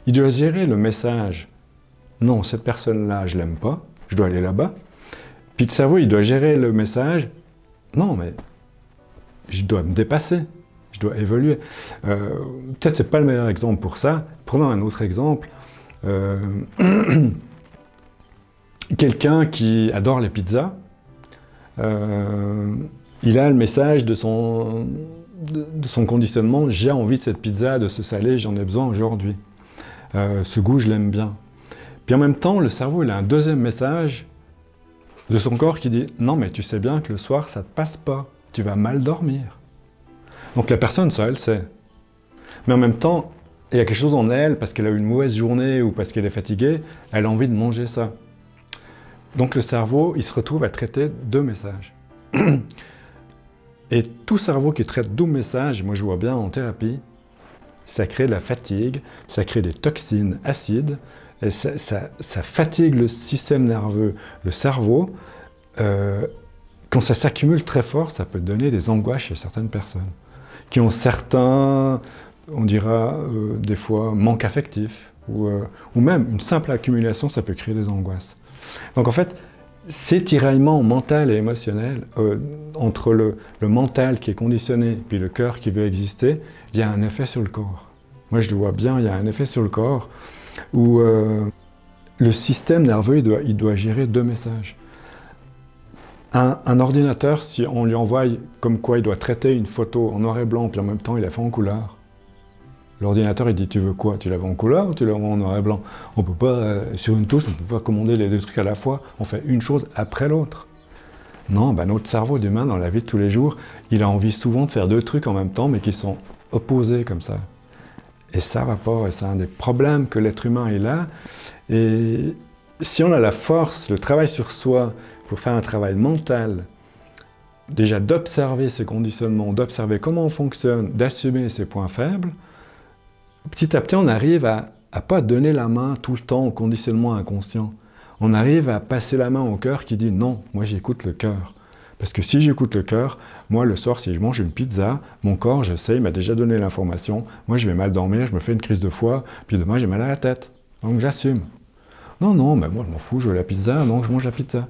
Il doit gérer le message « Non, cette personne-là, je l'aime pas, je dois aller là-bas ». Puis le cerveau, il doit gérer le message « Non, mais je dois me dépasser, je dois évoluer ». Peut-être c'est pas le meilleur exemple pour ça. Prenons un autre exemple. Quelqu'un qui adore les pizzas, il a le message de son conditionnement « J'ai envie de cette pizza, de ce salé, j'en ai besoin aujourd'hui. Ce goût, je l'aime bien. » Puis en même temps, le cerveau, il a un deuxième message de son corps qui dit « Non, mais tu sais bien que le soir, ça ne te passe pas. Tu vas mal dormir. » Donc la personne, ça, elle sait. Mais en même temps, il y a quelque chose en elle, parce qu'elle a eu une mauvaise journée ou parce qu'elle est fatiguée, elle a envie de manger ça. Donc le cerveau, il se retrouve à traiter deux messages. Et tout cerveau qui traite deux messages, moi je vois bien en thérapie, ça crée de la fatigue, ça crée des toxines acides, et ça fatigue le système nerveux, le cerveau. Quand ça s'accumule très fort, ça peut donner des angoisses chez certaines personnes, qui ont certains, on dira des fois, manque affectif, ou même une simple accumulation, ça peut créer des angoisses. Donc en fait, ces tiraillements mental et émotionnel, entre le mental qui est conditionné et le cœur qui veut exister, il y a un effet sur le corps. Moi je le vois bien, il y a un effet sur le corps où le système nerveux il doit gérer deux messages. Un ordinateur, si on lui envoie comme quoi il doit traiter une photo en noir et blanc, puis en même temps il la fait en couleur, l'ordinateur il dit « Tu veux quoi? Tu la veux en couleur ou tu la veux en noir et blanc ?» On ne peut pas, sur une touche, on ne peut pas commander les deux trucs à la fois, on fait une chose après l'autre. Non, ben notre cerveau d'humain, dans la vie de tous les jours, il a envie souvent de faire deux trucs en même temps, mais qui sont opposés comme ça. Et ça va pas, et c'est un des problèmes que l'être humain est là. Et si on a la force, le travail sur soi, pour faire un travail mental, déjà d'observer ses conditionnements, d'observer comment on fonctionne, d'assumer ses points faibles, petit à petit on arrive à pas donner la main tout le temps au conditionnement inconscient. On arrive à passer la main au cœur qui dit non, moi j'écoute le cœur. Parce que si j'écoute le cœur, moi le soir si je mange une pizza, mon corps, je sais, il m'a déjà donné l'information, moi je vais mal dormir, je me fais une crise de foie, puis demain j'ai mal à la tête. Donc j'assume. Non, non, mais moi je m'en fous, je veux la pizza, donc je mange la pizza.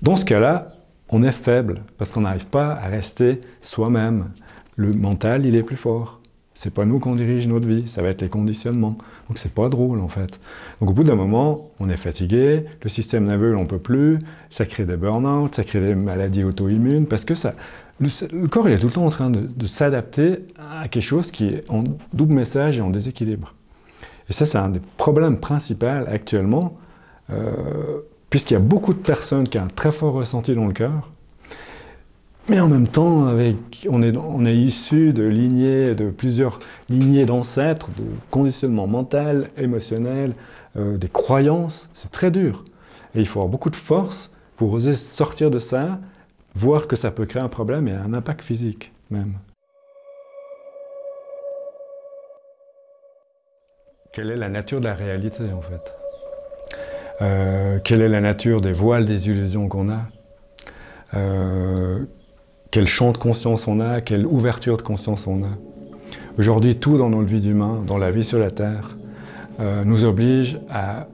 Dans ce cas-là, on est faible, parce qu'on n'arrive pas à rester soi-même. Le mental, il est plus fort. C'est pas nous qu'on dirige notre vie, ça va être les conditionnements. Donc c'est pas drôle en fait. Donc au bout d'un moment, on est fatigué, le système nerveux on peut plus, ça crée des burn-out, ça crée des maladies auto-immunes, parce que ça, le corps il est tout le temps en train de s'adapter à quelque chose qui est en double message et en déséquilibre. Et ça c'est un des problèmes principaux actuellement, puisqu'il y a beaucoup de personnes qui ont un très fort ressenti dans le cœur, mais en même temps, on est issu de plusieurs lignées d'ancêtres, de conditionnement mental, émotionnel, des croyances. C'est très dur. Et il faut avoir beaucoup de force pour oser sortir de ça, voir que ça peut créer un problème et un impact physique même. Quelle est la nature de la réalité en fait? Quelle est la nature des voiles, des illusions qu'on a? Quel champ de conscience on a, quelle ouverture de conscience on a. Aujourd'hui, tout dans notre vie d'humain, dans la vie sur la Terre, nous oblige à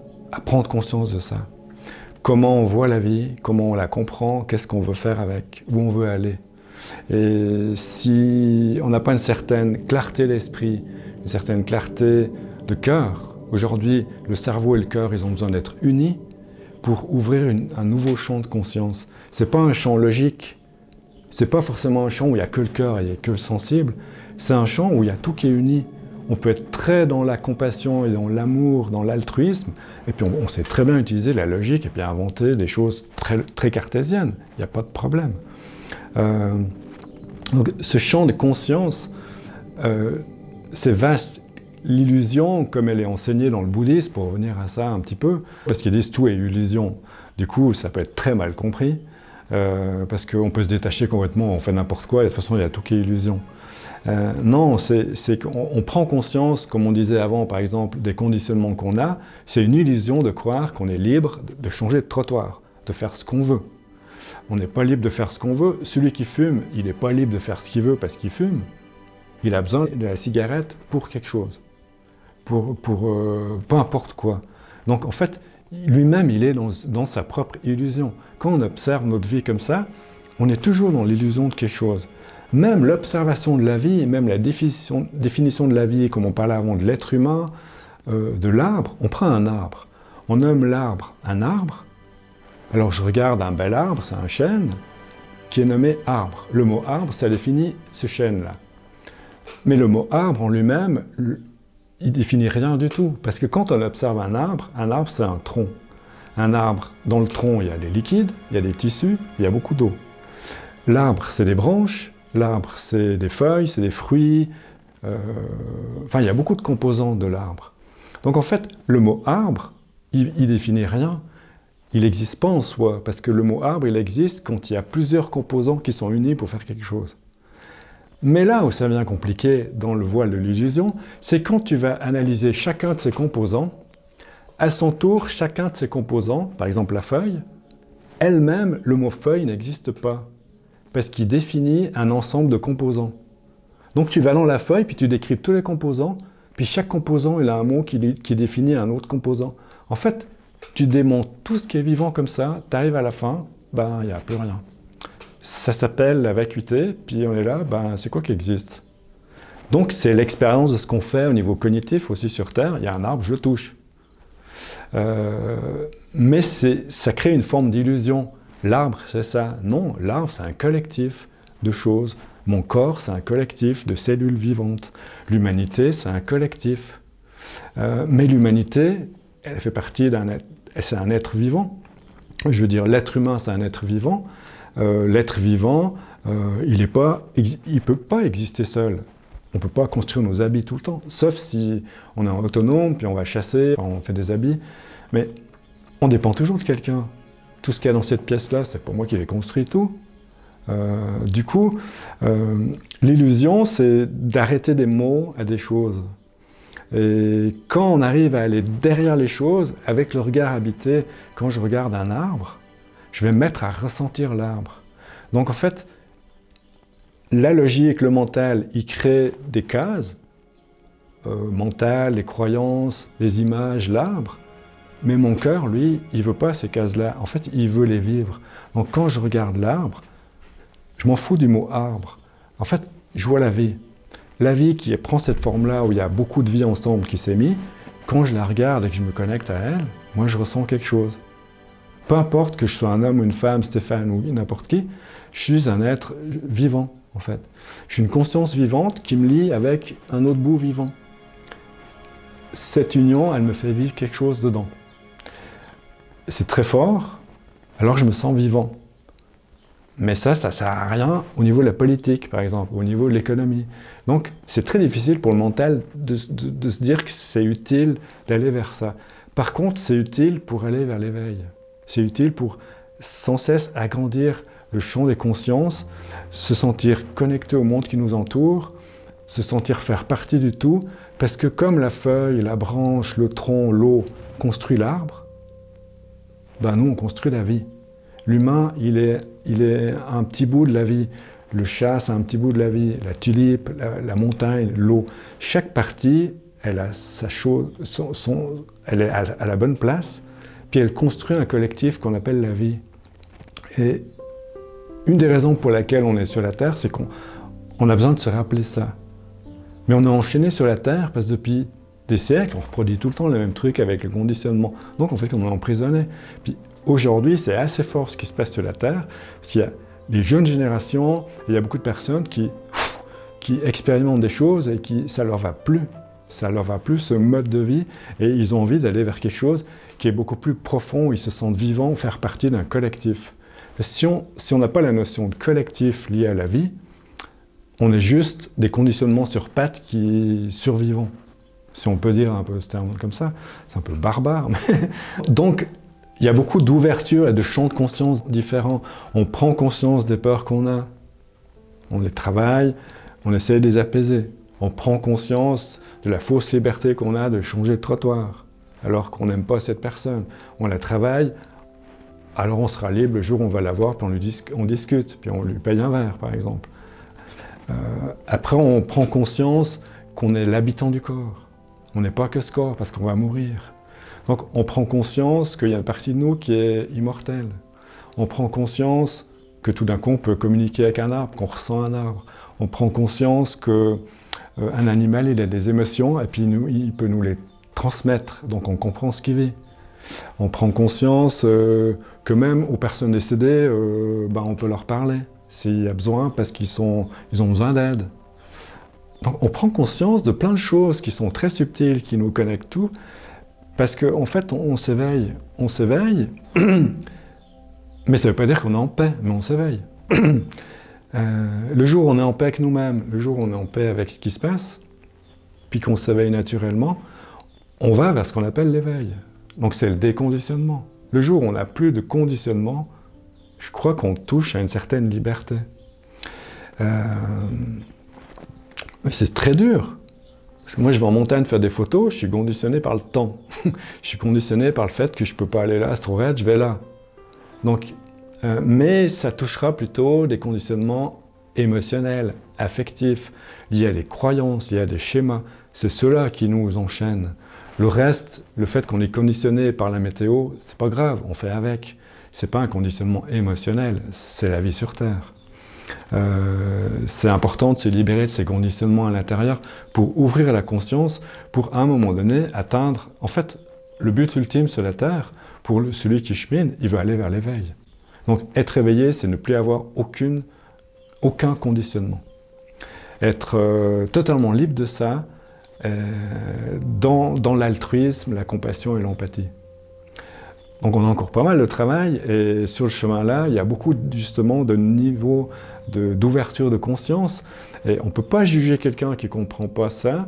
prendre conscience de ça. Comment on voit la vie, comment on la comprend, qu'est-ce qu'on veut faire avec, où on veut aller. Et si on n'a pas une certaine clarté d'esprit, une certaine clarté de cœur, aujourd'hui, le cerveau et le cœur, ils ont besoin d'être unis pour ouvrir un nouveau champ de conscience. Ce n'est pas un champ logique, c'est pas forcément un champ où il n'y a que le cœur et il n'y a que le sensible, c'est un champ où il y a tout qui est uni. On peut être très dans la compassion et dans l'amour, dans l'altruisme, et puis on sait très bien utiliser la logique et puis inventer des choses très cartésiennes, il n'y a pas de problème. Donc ce champ de conscience, c'est vaste. L'illusion, comme elle est enseignée dans le bouddhisme, pour revenir à ça un petit peu, parce qu'ils disent tout est illusion, du coup ça peut être très mal compris. Parce qu'on peut se détacher complètement, on fait n'importe quoi, et de toute façon il y a tout qui est illusion. Non, c'est qu'on prend conscience, comme on disait avant par exemple, des conditionnements qu'on a, c'est une illusion de croire qu'on est libre de changer de trottoir, de faire ce qu'on veut. On n'est pas libre de faire ce qu'on veut, celui qui fume, il n'est pas libre de faire ce qu'il veut parce qu'il fume, il a besoin de la cigarette pour quelque chose, pour peu importe quoi. Donc en fait, lui-même, il est dans sa propre illusion. Quand on observe notre vie comme ça, on est toujours dans l'illusion de quelque chose. Même l'observation de la vie, et même la définition de la vie, comme on parlait avant de l'être humain, de l'arbre, on prend un arbre. On nomme l'arbre un arbre. Alors je regarde un bel arbre, c'est un chêne, qui est nommé arbre. Le mot arbre, ça définit ce chêne-là. Mais le mot arbre en lui-même, il ne définit rien du tout. Parce que quand on observe un arbre c'est un tronc. Un arbre, dans le tronc, il y a des liquides, il y a des tissus, il y a beaucoup d'eau. L'arbre, c'est des branches, l'arbre, c'est des feuilles, c'est des fruits. Enfin, il y a beaucoup de composants de l'arbre. Donc en fait, le mot arbre, il ne définit rien. Il n'existe pas en soi, parce que le mot arbre, il existe quand il y a plusieurs composants qui sont unis pour faire quelque chose. Mais là où ça devient compliqué dans le voile de l'illusion, c'est quand tu vas analyser chacun de ces composants, à son tour, chacun de ces composants, par exemple la feuille, elle-même, le mot feuille n'existe pas, parce qu'il définit un ensemble de composants. Donc tu vas dans la feuille, puis tu décris tous les composants, puis chaque composant, il a un mot qui définit un autre composant. En fait, tu démontes tout ce qui est vivant comme ça, tu arrives à la fin, ben il n'y a plus rien. Ça s'appelle la vacuité, puis on est là, ben c'est quoi qui existe? Donc c'est l'expérience de ce qu'on fait au niveau cognitif aussi sur Terre, il y a un arbre, je le touche. Mais ça crée une forme d'illusion. L'arbre, c'est ça. Non, l'arbre, c'est un collectif de choses. Mon corps, c'est un collectif de cellules vivantes. L'humanité, c'est un collectif. Mais l'humanité, elle fait partie c'est un être vivant. Je veux dire, l'être humain, c'est un être vivant, l'être vivant, il ne peut pas exister seul. On ne peut pas construire nos habits tout le temps, sauf si on est autonome, puis on va chasser, on fait des habits. Mais on dépend toujours de quelqu'un. Tout ce qu'il y a dans cette pièce-là, c'est pas moi qui l'ai construit tout. Du coup, l'illusion, c'est d'arrêter des mots à des choses. Et quand on arrive à aller derrière les choses, avec le regard habité, quand je regarde un arbre, je vais me mettre à ressentir l'arbre. Donc en fait, la logique, le mental, il crée des cases, mentales, les croyances, les images, l'arbre. Mais mon cœur, lui, il ne veut pas ces cases-là. En fait, il veut les vivre. Donc quand je regarde l'arbre, je m'en fous du mot arbre. En fait, je vois la vie. La vie qui prend cette forme-là, où il y a beaucoup de vie ensemble qui s'est mis, quand je la regarde et que je me connecte à elle, moi je ressens quelque chose. Peu importe que je sois un homme ou une femme, Stéphane ou n'importe qui, je suis un être vivant, en fait. Je suis une conscience vivante qui me lie avec un autre bout vivant. Cette union, elle me fait vivre quelque chose dedans. C'est très fort, alors je me sens vivant. Mais ça ne sert à rien au niveau de la politique, par exemple, au niveau de l'économie. Donc, c'est très difficile pour le mental de se dire que c'est utile d'aller vers ça. Par contre, c'est utile pour aller vers l'éveil. C'est utile pour sans cesse agrandir le champ des consciences, se sentir connecté au monde qui nous entoure, se sentir faire partie du tout, parce que comme la feuille, la branche, le tronc, l'eau construit l'arbre, ben nous, on construit la vie. L'humain, il est un petit bout de la vie. Le chat, c'est un petit bout de la vie. La tulipe, la montagne, l'eau. Chaque partie, elle a sa chose, elle est à la bonne place, puis elle construit un collectif qu'on appelle la vie. Et une des raisons pour laquelle on est sur la Terre, c'est qu'on a besoin de se rappeler ça. Mais on est enchaîné sur la Terre parce que depuis des siècles, on reproduit tout le temps les mêmes trucs avec le conditionnement. Donc en fait, on est emprisonné. Puis aujourd'hui, c'est assez fort ce qui se passe sur la Terre, parce qu'il y a les jeunes générations, il y a beaucoup de personnes qui expérimentent des choses et qui ça leur va plus. Ça leur va plus, ce mode de vie, et ils ont envie d'aller vers quelque chose qui est beaucoup plus profond, où ils se sentent vivants, faire partie d'un collectif. Si on n'a pas la notion de collectif lié à la vie, on est juste des conditionnements sur pattes qui survivons. Si on peut dire un peu ce terme comme ça, c'est un peu barbare. Mais... Donc, il y a beaucoup d'ouverture et de champs de conscience différents. On prend conscience des peurs qu'on a, on les travaille, on essaie de les apaiser. On prend conscience de la fausse liberté qu'on a de changer de trottoir, alors qu'on n'aime pas cette personne. On la travaille, alors on sera libre le jour où on va la voir, puis on discute, puis on lui paye un verre, par exemple. Après, on prend conscience qu'on est l'habitant du corps. On n'est pas que ce corps, parce qu'on va mourir. Donc on prend conscience qu'il y a une partie de nous qui est immortelle. On prend conscience que tout d'un coup on peut communiquer avec un arbre, qu'on ressent un arbre. On prend conscience qu'un animal il a des émotions et puis il peut nous les transmettre, donc on comprend ce qu'il vit. On prend conscience que même aux personnes décédées, on peut leur parler s'il y a besoin parce qu'ils ont besoin d'aide. Donc on prend conscience de plein de choses qui sont très subtiles, qui nous connectent tout. Parce qu'en fait, on s'éveille, mais ça ne veut pas dire qu'on est en paix, mais on s'éveille. Le jour où on est en paix avec nous-mêmes, le jour où on est en paix avec ce qui se passe, puis qu'on s'éveille naturellement, on va vers ce qu'on appelle l'éveil. Donc c'est le déconditionnement. Le jour où on n'a plus de conditionnement, je crois qu'on touche à une certaine liberté. Mais c'est très dur. Parce que moi, je vais en montagne faire des photos, je suis conditionné par le temps. Je suis conditionné par le fait que je ne peux pas aller là, c'est trop raide, je vais là. Donc, mais ça touchera plutôt des conditionnements émotionnels, affectifs, liés à des croyances, liés à des schémas. C'est ceux-là qui nous enchaînent. Le reste, le fait qu'on est conditionné par la météo, c'est pas grave, on fait avec. C'est pas un conditionnement émotionnel, c'est la vie sur Terre. C'est important de se libérer de ces conditionnements à l'intérieur pour ouvrir la conscience, pour à un moment donné atteindre... En fait, le but ultime sur la Terre, pour celui qui chemine, il veut aller vers l'éveil. Donc être éveillé, c'est ne plus avoir aucun conditionnement. Être totalement libre de ça, dans l'altruisme, la compassion et l'empathie. Donc on a encore pas mal de travail, et sur le chemin-là, il y a beaucoup justement de niveaux d'ouverture de conscience, et on ne peut pas juger quelqu'un qui ne comprend pas ça,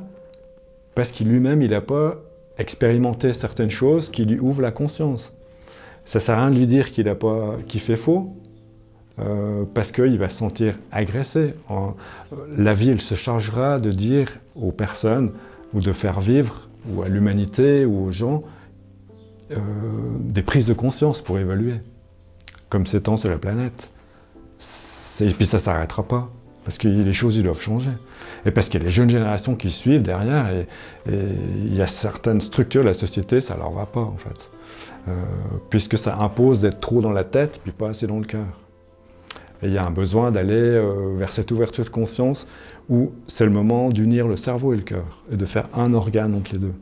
parce qu'il lui-même, il n'a pas expérimenté certaines choses qui lui ouvrent la conscience. Ça ne sert à rien de lui dire qu'il fait faux, parce qu'il va se sentir agressé. La vie, elle se chargera de dire aux personnes, ou de faire vivre, ou à l'humanité, ou aux gens, des prises de conscience pour évoluer, comme c'est temps sur la planète. Et puis ça ne s'arrêtera pas, parce que les choses ils doivent changer. Et parce qu'il y a les jeunes générations qui suivent derrière, et il y a certaines structures de la société, ça ne leur va pas en fait. Puisque ça impose d'être trop dans la tête, puis pas assez dans le cœur. Et il y a un besoin d'aller vers cette ouverture de conscience, où c'est le moment d'unir le cerveau et le cœur, et de faire un organe entre les deux.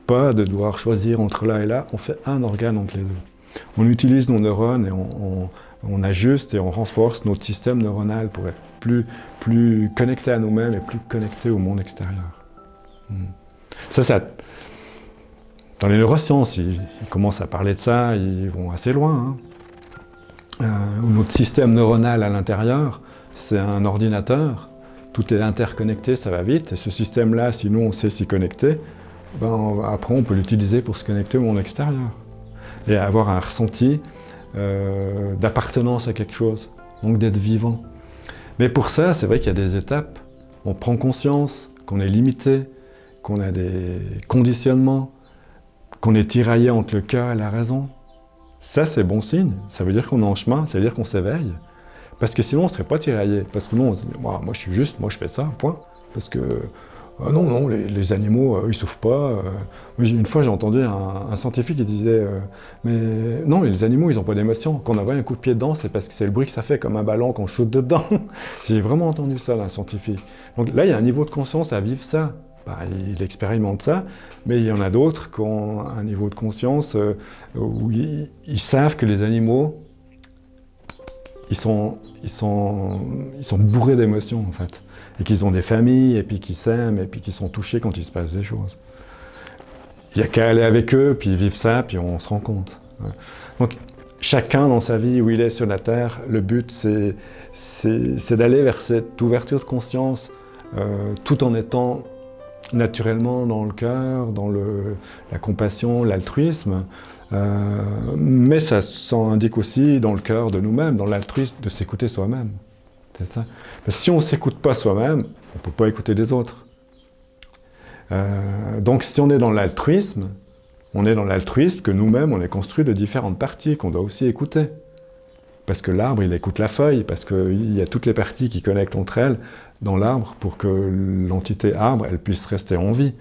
Pas de devoir choisir entre là et là, on fait un organe entre les deux. On utilise nos neurones et on ajuste et on renforce notre système neuronal pour être plus connecté à nous-mêmes et plus connecté au monde extérieur. Ça, dans les neurosciences, ils commencent à parler de ça, ils vont assez loin. Notre système neuronal à l'intérieur, c'est un ordinateur, tout est interconnecté, ça va vite, et ce système-là, si nous on sait s'y connecter, après on peut l'utiliser pour se connecter au monde extérieur et avoir un ressenti d'appartenance à quelque chose, donc d'être vivant. Mais pour ça, c'est vrai qu'il y a des étapes. On prend conscience qu'on est limité, qu'on a des conditionnements, qu'on est tiraillé entre le cœur et la raison. Ça, c'est bon signe. Ça veut dire qu'on est en chemin, ça veut dire qu'on s'éveille. Parce que sinon, on ne serait pas tiraillé. Parce que nous, on se dit, moi je suis juste, moi je fais ça, point. Parce que non, les animaux, ils ne souffrent pas. Une fois, j'ai entendu un scientifique qui disait mais non, les animaux, ils n'ont pas d'émotion. Quand on envoie un coup de pied dedans, c'est parce que c'est le bruit que ça fait comme un ballon quand on shoot dedans. J'ai vraiment entendu ça, là, un scientifique. Donc là, il y a un niveau de conscience à vivre ça. Il expérimente ça, mais il y en a d'autres qui ont un niveau de conscience où ils savent que les animaux, ils sont bourrés d'émotions, en fait. Et qu'ils ont des familles, et puis qu'ils s'aiment, et puis qu'ils sont touchés quand il se passe des choses. Il n'y a qu'à aller avec eux, puis vivre ça, puis on se rend compte. Donc, chacun dans sa vie, où il est sur la Terre, le but, c'est d'aller vers cette ouverture de conscience, tout en étant naturellement dans le cœur, dans la compassion, l'altruisme. Mais ça s'indique aussi dans le cœur de nous-mêmes, dans l'altruisme, de s'écouter soi-même. C'est ça. Parce que si on ne s'écoute pas soi-même, on ne peut pas écouter les autres. Donc si on est dans l'altruisme, on est dans l'altruisme que nous-mêmes, on est construit de différentes parties qu'on doit aussi écouter. Parce que l'arbre, il écoute la feuille, parce qu'il y a toutes les parties qui connectent entre elles dans l'arbre pour que l'entité arbre, elle puisse rester en vie.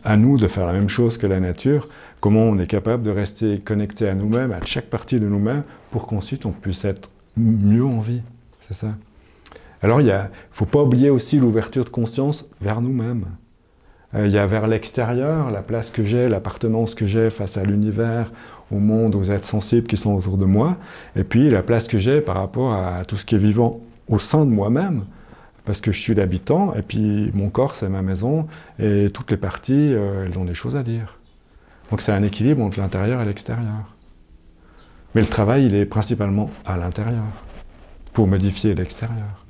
À nous de faire la même chose que la nature, comment on est capable de rester connecté à nous-mêmes, à chaque partie de nous-mêmes, pour qu'ensuite on puisse être mieux en vie. C'est ça. Alors il ne faut pas oublier aussi l'ouverture de conscience vers nous-mêmes. Il y a vers l'extérieur, la place que j'ai, l'appartenance que j'ai face à l'univers, au monde, aux êtres sensibles qui sont autour de moi, et puis la place que j'ai par rapport à tout ce qui est vivant au sein de moi-même, parce que je suis l'habitant, et puis mon corps c'est ma maison, et toutes les parties, elles ont des choses à dire. Donc c'est un équilibre entre l'intérieur et l'extérieur. Mais le travail, il est principalement à l'intérieur, pour modifier l'extérieur.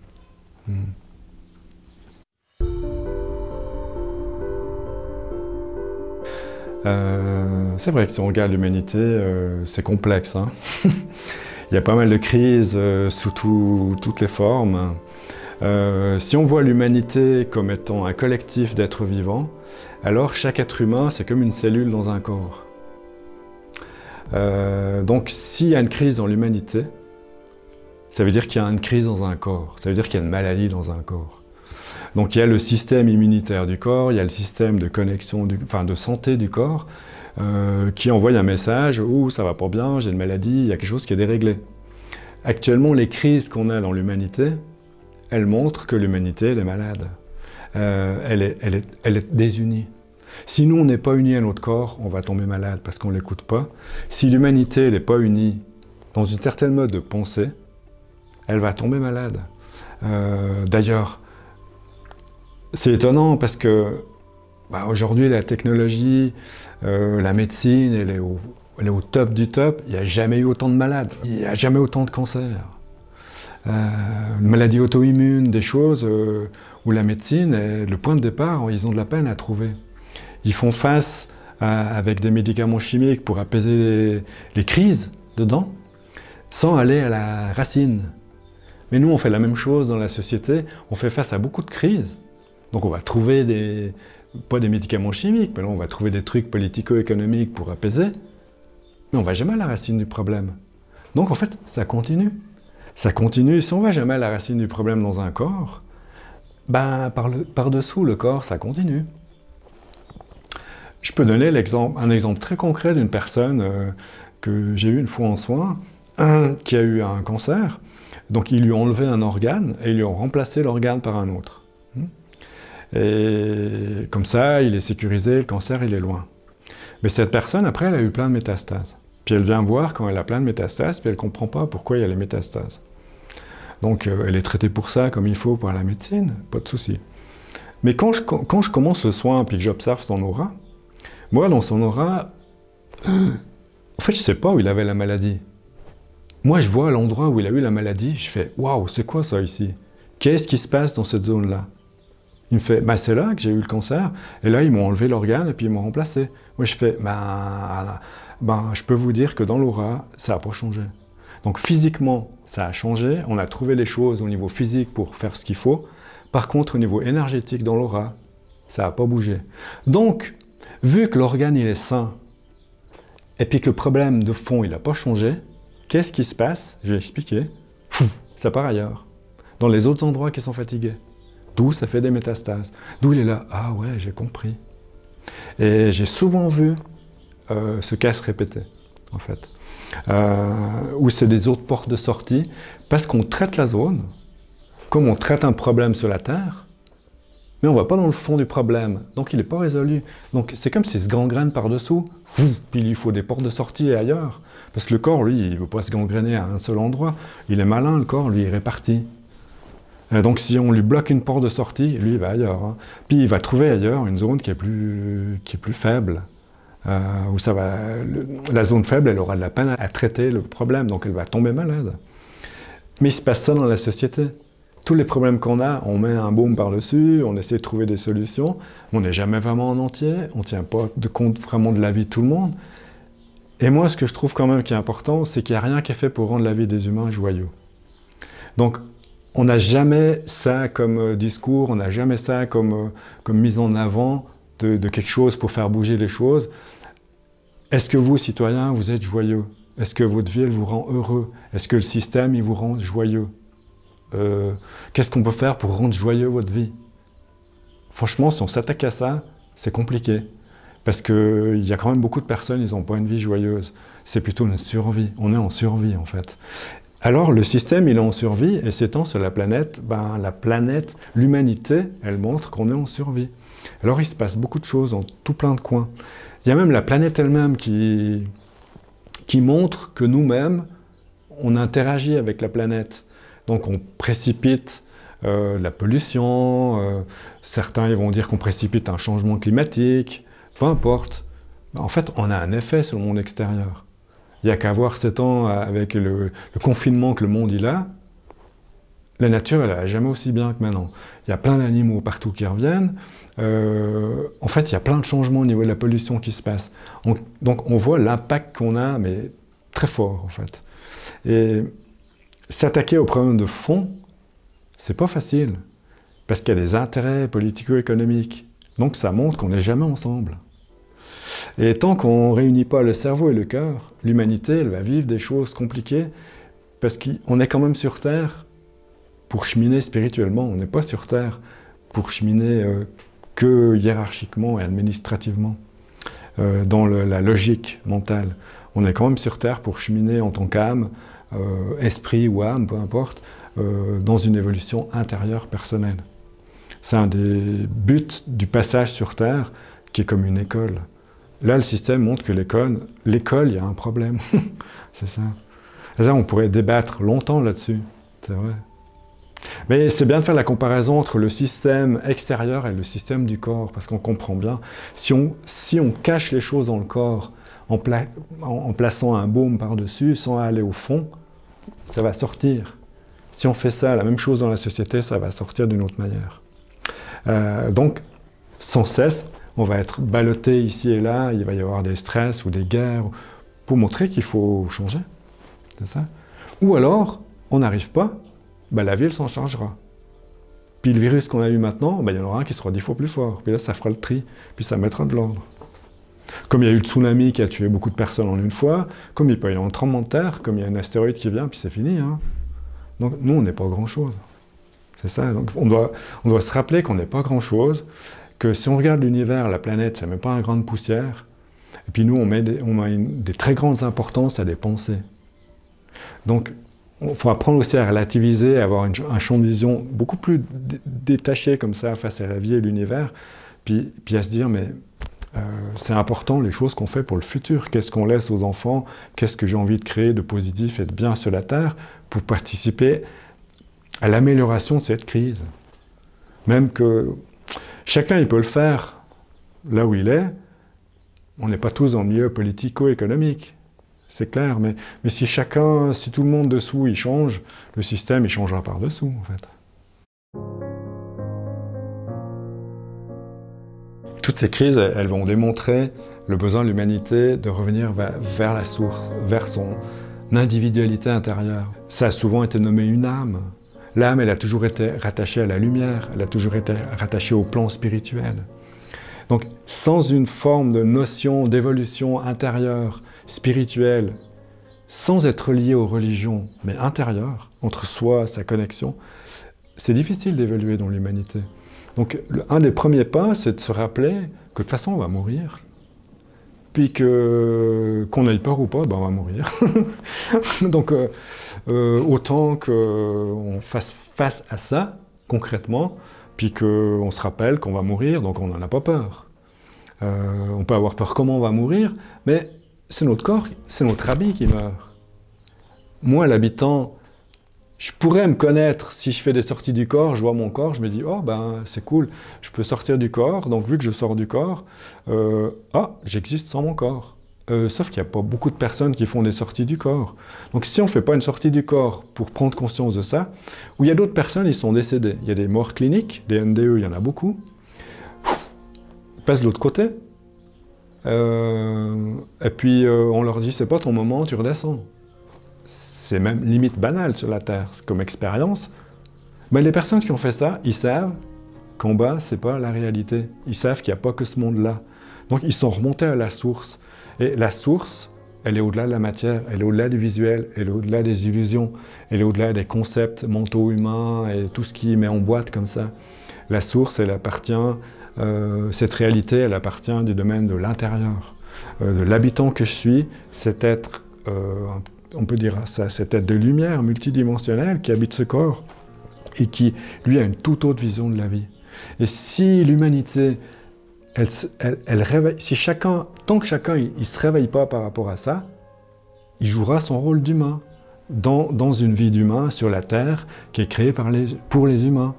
C'est vrai que si on regarde l'humanité, c'est complexe. Hein. Il y a pas mal de crises sous toutes les formes. Si on voit l'humanité comme étant un collectif d'êtres vivants, alors chaque être humain, c'est comme une cellule dans un corps. Donc s'il y a une crise dans l'humanité, ça veut dire qu'il y a une crise dans un corps, ça veut dire qu'il y a une maladie dans un corps. Donc il y a le système immunitaire du corps, il y a le système de connexion, de santé du corps, qui envoie un message « Ouh, ça va pas bien, j'ai une maladie, il y a quelque chose qui est déréglé ». Actuellement, les crises qu'on a dans l'humanité, elles montrent que l'humanité, elle est malade. Elle est désunie. Si nous, on n'est pas unis à notre corps, on va tomber malade parce qu'on ne l'écoute pas. Si l'humanité n'est pas unie dans une certaine mode de pensée, elle va tomber malade. D'ailleurs, c'est étonnant parce que aujourd'hui, la technologie, la médecine, elle est elle est au top du top, il n'y a jamais eu autant de malades, il n'y a jamais autant de cancers. Maladies auto-immunes, des choses où la médecine, le point de départ, ils ont de la peine à trouver. Ils font face avec des médicaments chimiques pour apaiser les crises dedans, sans aller à la racine. Mais nous, on fait la même chose dans la société, on fait face à beaucoup de crises. Donc on va trouver pas des médicaments chimiques, mais là on va trouver des trucs politico-économiques pour apaiser, mais on ne va jamais à la racine du problème. Donc en fait, ça continue. Ça continue, si on ne va jamais à la racine du problème dans un corps, ben, par-dessous le corps, ça continue. Je peux donner un exemple très concret d'une personne que j'ai eu une fois en soins, qui a eu un cancer. Donc ils lui ont enlevé un organe et ils lui ont remplacé l'organe par un autre. Et comme ça, il est sécurisé, le cancer, il est loin. Mais cette personne, après, elle a eu plein de métastases. Puis elle vient voir quand elle a plein de métastases, puis elle ne comprend pas pourquoi il y a les métastases. Donc elle est traitée pour ça, comme il faut, par la médecine, pas de souci. Mais quand je commence le soin, puis que j'observe son aura, moi, dans son aura, en fait, je ne sais pas où il avait la maladie. Moi, je vois l'endroit où il a eu la maladie, je fais « Waouh, c'est quoi ça ici? Qu'est-ce qui se passe dans cette zone-là » Il me fait « Bah, c'est là que j'ai eu le cancer, et là, ils m'ont enlevé l'organe et puis ils m'ont remplacé. » Moi, je fais « je peux vous dire que dans l'aura, ça n'a pas changé. » Donc, physiquement, ça a changé. On a trouvé les choses au niveau physique pour faire ce qu'il faut. Par contre, au niveau énergétique, dans l'aura, ça n'a pas bougé. Donc, vu que l'organe, il est sain, et puis que le problème de fond, il n'a pas changé, qu'est-ce qui se passe? Je vais expliquer. Ça part ailleurs. Dans les autres endroits qui sont fatigués. D'où ça fait des métastases. D'où il est là. Ah ouais, j'ai compris. Et j'ai souvent vu ce cas se répéter, en fait. Où c'est des autres portes de sortie, parce qu'on traite la zone, comme on traite un problème sur la Terre, mais on ne va pas dans le fond du problème, donc il n'est pas résolu. Donc c'est comme s'il se gangrène par-dessous, puis il lui faut des portes de sortie ailleurs. Parce que le corps, lui, il ne veut pas se gangréner à un seul endroit. Il est malin, le corps, lui, il est réparti. Donc si on lui bloque une porte de sortie, lui, il va ailleurs. Hein. Puis il va trouver ailleurs une zone qui est plus faible. Où ça va, la zone faible, elle aura de la peine à traiter le problème, donc elle va tomber malade. Mais il se passe ça dans la société. Tous les problèmes qu'on a, on met un baume par-dessus, on essaie de trouver des solutions, on n'est jamais vraiment en entier, on ne tient pas compte vraiment de la vie de tout le monde. Et moi, ce que je trouve quand même qui est important, c'est qu'il n'y a rien qui est fait pour rendre la vie des humains joyeux. Donc, on n'a jamais ça comme discours, on n'a jamais ça comme mise en avant de quelque chose pour faire bouger les choses. Est-ce que vous, citoyens, vous êtes joyeux? Est-ce que votre vie, elle vous rend heureux? Est-ce que le système, il vous rend joyeux? Qu'est-ce qu'on peut faire pour rendre joyeux votre vie? Franchement, si on s'attaque à ça, c'est compliqué. Parce qu'il y a quand même beaucoup de personnes, ils n'ont pas une vie joyeuse. C'est plutôt une survie. On est en survie, en fait. Alors, le système, il est en survie, et s'étend sur la planète, l'humanité, elle montre qu'on est en survie. Alors, il se passe beaucoup de choses dans tout plein de coins. Il y a même la planète elle-même qui montre que nous-mêmes, on interagit avec la planète. Donc on précipite la pollution, certains ils vont dire qu'on précipite un changement climatique, peu importe. En fait, on a un effet sur le monde extérieur. Il n'y a qu'à voir ces temps avec le confinement que le monde il a. La nature, elle n'a jamais aussi bien que maintenant. Il y a plein d'animaux partout qui reviennent. En fait, il y a plein de changements au niveau de la pollution qui se passe. Donc on voit l'impact qu'on a, mais très fort en fait. Et s'attaquer aux problèmes de fond, c'est pas facile, parce qu'il y a des intérêts politico-économiques. Donc ça montre qu'on n'est jamais ensemble. Et tant qu'on ne réunit pas le cerveau et le cœur, l'humanité, elle va vivre des choses compliquées, parce qu'on est quand même sur Terre pour cheminer spirituellement. On n'est pas sur Terre pour cheminer que hiérarchiquement et administrativement, dans la logique mentale. On est quand même sur Terre pour cheminer en tant qu'âme, esprit ou âme, peu importe, dans une évolution intérieure personnelle. C'est un des buts du passage sur Terre qui est comme une école. Là, le système montre que l'école, il y a un problème. C'est ça. Et ça, on pourrait débattre longtemps là-dessus, c'est vrai. Mais c'est bien de faire la comparaison entre le système extérieur et le système du corps, parce qu'on comprend bien. Si on cache les choses dans le corps, en plaçant un baume par-dessus, sans aller au fond, ça va sortir. Si on fait ça, la même chose dans la société, ça va sortir d'une autre manière. Donc, sans cesse, on va être ballotté ici et là, il va y avoir des stress ou des guerres, pour montrer qu'il faut changer. C'est ça. Ou alors, on n'arrive pas, ben la ville s'en chargera. Puis le virus qu'on a eu maintenant, ben il y en aura un qui sera 10 fois plus fort. Puis là, ça fera le tri, puis ça mettra de l'ordre. Comme il y a eu le tsunami qui a tué beaucoup de personnes en une fois, comme il peut y avoir un tremblement de terre, comme il y a un astéroïde qui vient, puis c'est fini. Hein. Donc nous, on n'est pas grand-chose. C'est ça. Donc on doit se rappeler qu'on n'est pas grand-chose, que si on regarde l'univers, la planète, c'est même pas un grain de poussière. Et puis nous, on met des très grandes importances à des pensées. Donc, il faut apprendre aussi à relativiser, à avoir un champ de vision beaucoup plus détaché comme ça face à la vie et l'univers, puis à se dire, mais c'est important les choses qu'on fait pour le futur. Qu'est-ce qu'on laisse aux enfants? Qu'est-ce que j'ai envie de créer de positif et de bien sur la Terre pour participer à l'amélioration de cette crise? Même que chacun, il peut le faire là où il est. On n'est pas tous dans le milieu politico-économique. C'est clair, mais si tout le monde dessous, il change, le système, il changera par-dessous, en fait. Toutes ces crises, elles vont démontrer le besoin de l'humanité de revenir vers la source, vers son individualité intérieure. Ça a souvent été nommé une âme. L'âme, elle a toujours été rattachée à la lumière, elle a toujours été rattachée au plan spirituel. Donc, sans une forme de notion d'évolution intérieure, spirituelle, sans être lié aux religions, mais intérieure, entre soi, sa connexion, c'est difficile d'évoluer dans l'humanité. Donc, un des premiers pas, c'est de se rappeler que de toute façon, on va mourir. Puis qu'on ait peur ou pas, ben on va mourir. Donc, autant qu'on fasse face à ça, concrètement, puis qu'on se rappelle qu'on va mourir, donc on n'en a pas peur. On peut avoir peur comment on va mourir, mais c'est notre corps, c'est notre habit qui meurt. Moi, l'habitant, je pourrais me connaître si je fais des sorties du corps, je vois mon corps, je me dis « Oh, ben c'est cool, je peux sortir du corps, donc vu que je sors du corps, j'existe sans mon corps. » Sauf qu'il n'y a pas beaucoup de personnes qui font des sorties du corps. Donc si on ne fait pas une sortie du corps pour prendre conscience de ça, ou il y a d'autres personnes, ils sont décédés. Il y a des morts cliniques, des NDE, il y en a beaucoup. Ils passent de l'autre côté. Et puis on leur dit, c'est pas ton moment, tu redescends. C'est même limite banal sur la Terre, comme expérience. Mais les personnes qui ont fait ça, ils savent qu'en bas, c'est pas la réalité. Ils savent qu'il n'y a pas que ce monde-là. Donc ils sont remontés à la source. Et la source, elle est au-delà de la matière, elle est au-delà du visuel, elle est au-delà des illusions, elle est au-delà des concepts mentaux humains et tout ce qui met en boîte comme ça. La source, elle appartient, cette réalité, elle appartient du domaine de l'intérieur. De l'habitant que je suis, cet être, on peut dire ça, cet être de lumière multidimensionnel qui habite ce corps et qui, lui, a une toute autre vision de la vie. Et si l'humanité tant que chacun il ne se réveille pas par rapport à ça, il jouera son rôle d'humain dans une vie d'humain sur la Terre qui est créée pour les humains.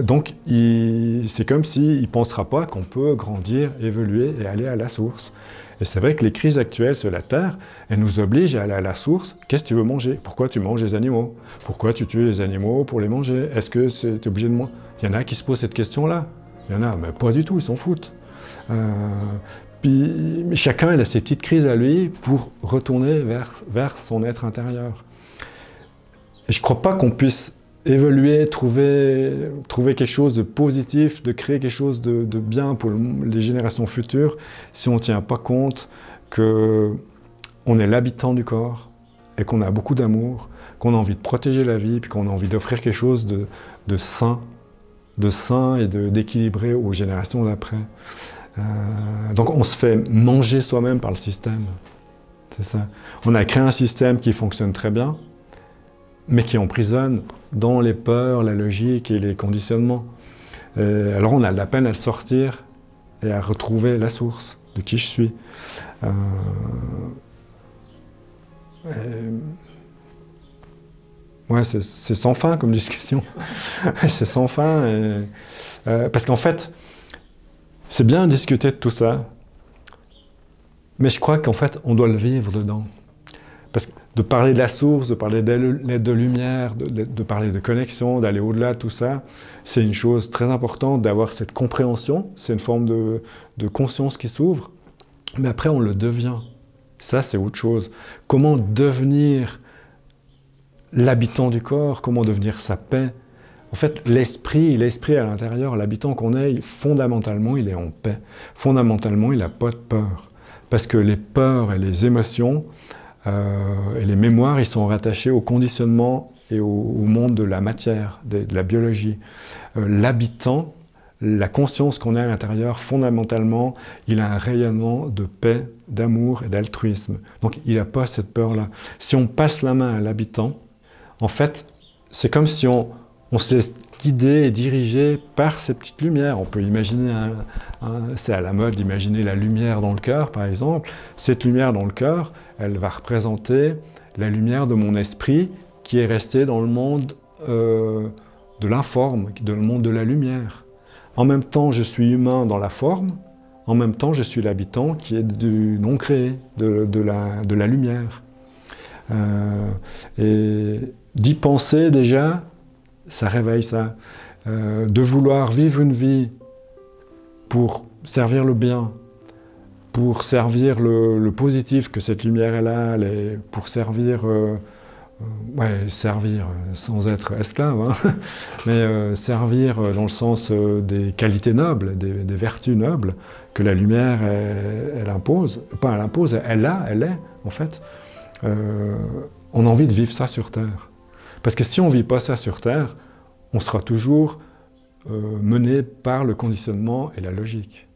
Donc c'est comme s'il ne pensera pas qu'on peut grandir, évoluer et aller à la source. Et c'est vrai que les crises actuelles sur la Terre, elles nous obligent à aller à la source. Qu'est-ce que tu veux manger? Pourquoi tu manges les animaux? Pourquoi tu tues les animaux pour les manger? Est-ce que tu es obligé de manger? Il y en a qui se posent cette question-là. Il y en a, mais pas du tout, ils s'en foutent. Puis chacun il a ses petites crises à lui pour retourner vers son être intérieur. Et je ne crois pas qu'on puisse évoluer, trouver quelque chose de positif, de créer quelque chose de bien pour les générations futures, si on ne tient pas compte qu'on est l'habitant du corps et qu'on a beaucoup d'amour, qu'on a envie de protéger la vie, puis qu'on a envie d'offrir quelque chose de sain et d'équilibré aux générations d'après. Donc on se fait manger soi-même par le système. C'est ça. On a créé un système qui fonctionne très bien, mais qui emprisonne dans les peurs, la logique et les conditionnements. Alors on a de la peine à sortir et à retrouver la source de qui je suis. Ouais, c'est sans fin comme discussion. C'est sans fin. Parce qu'en fait, c'est bien de discuter de tout ça, Mais je crois qu'en fait, on doit le vivre dedans. Parce que de parler de la source, de parler de lumière, de parler de connexion, d'aller au-delà de tout ça, c'est une chose très importante d'avoir cette compréhension, c'est une forme de conscience qui s'ouvre, mais après on le devient. Ça, c'est autre chose. Comment devenir l'habitant du corps, comment devenir sa paix. En fait, l'esprit à l'intérieur, l'habitant qu'on est, fondamentalement, il est en paix. Fondamentalement, il n'a pas de peur. Parce que les peurs et les émotions et les mémoires, ils sont rattachés au conditionnement et au monde de la matière, de la biologie. L'habitant, la conscience qu'on a à l'intérieur, fondamentalement, il a un rayonnement de paix, d'amour et d'altruisme. Donc, il n'a pas cette peur-là. Si on passe la main à l'habitant, en fait, c'est comme si on se laisse guider et diriger par ces petites lumières. On peut imaginer, c'est à la mode d'imaginer la lumière dans le cœur, par exemple. Cette lumière dans le cœur, elle va représenter la lumière de mon esprit qui est restée dans le monde de l'informe, dans le monde de la lumière. En même temps, je suis humain dans la forme, en même temps, je suis l'habitant qui est du non créé, de la lumière. Et d'y penser déjà, ça réveille ça. De vouloir vivre une vie pour servir le bien, pour servir le positif que cette lumière est là, pour servir, servir sans être esclave, hein, mais servir dans le sens des qualités nobles, des vertus nobles que la lumière elle impose. Pas elle impose, elle est en fait. On a envie de vivre ça sur Terre. Parce que si on ne vit pas ça sur Terre, on sera toujours mené par le conditionnement et la logique.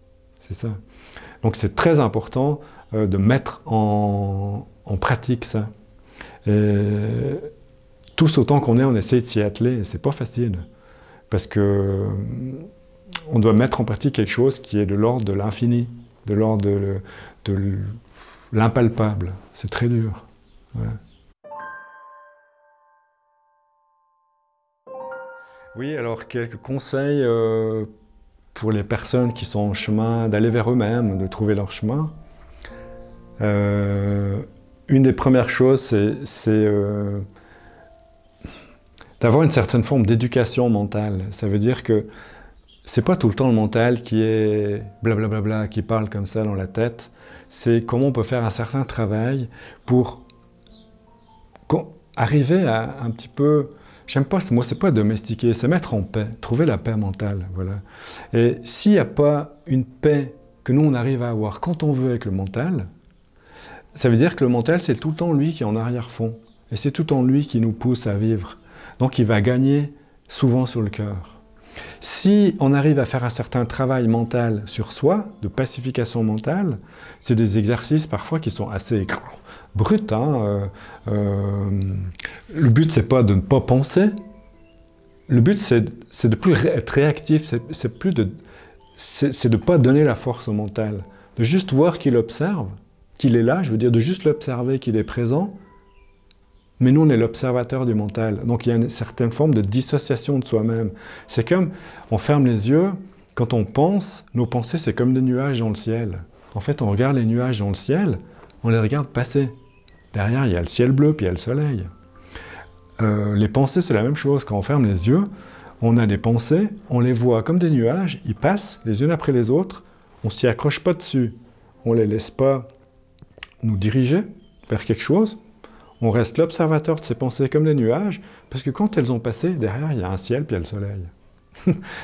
C'est ça. Donc c'est très important de mettre en pratique ça. Et tous autant qu'on est, on essaie de s'y atteler, et c'est pas facile. Parce que on doit mettre en pratique quelque chose qui est de l'ordre de l'infini, de l'ordre de l'impalpable. C'est très dur. Ouais. Oui, alors quelques conseils pour les personnes qui sont en chemin, d'aller vers eux-mêmes, de trouver leur chemin. Une des premières choses, c'est d'avoir une certaine forme d'éducation mentale. Ça veut dire que c'est pas tout le temps le mental qui est blablabla, qui parle comme ça dans la tête. C'est comment on peut faire un certain travail pour arriver à un petit peu... J'aime pas ce mot, c'est pas domestiquer, c'est mettre en paix, trouver la paix mentale, voilà. Et s'il n'y a pas une paix que nous on arrive à avoir quand on veut avec le mental, ça veut dire que le mental c'est tout le temps lui qui est en arrière-fond. Et c'est tout le temps lui qui nous pousse à vivre. Donc il va gagner souvent sur le cœur. Si on arrive à faire un certain travail mental sur soi, de pacification mentale, c'est des exercices parfois qui sont assez bruts. Hein. Le but, c'est pas de ne pas penser. Le but, c'est de plus être réactif. C'est de pas donner la force au mental. De juste voir qu'il observe, qu'il est là, je veux dire, de juste l'observer, qu'il est présent. Mais nous, on est l'observateur du mental. Donc, il y a une certaine forme de dissociation de soi-même. C'est comme, on ferme les yeux, quand on pense, nos pensées, c'est comme des nuages dans le ciel. En fait, on regarde les nuages dans le ciel, on les regarde passer. Derrière, il y a le ciel bleu, puis il y a le soleil. Les pensées, c'est la même chose. Quand on ferme les yeux, on a des pensées, on les voit comme des nuages, ils passent les unes après les autres, on ne s'y accroche pas dessus. On ne les laisse pas nous diriger vers quelque chose. On reste l'observateur de ces pensées comme des nuages, parce que quand elles ont passé, derrière, il y a un ciel, puis il y a le soleil.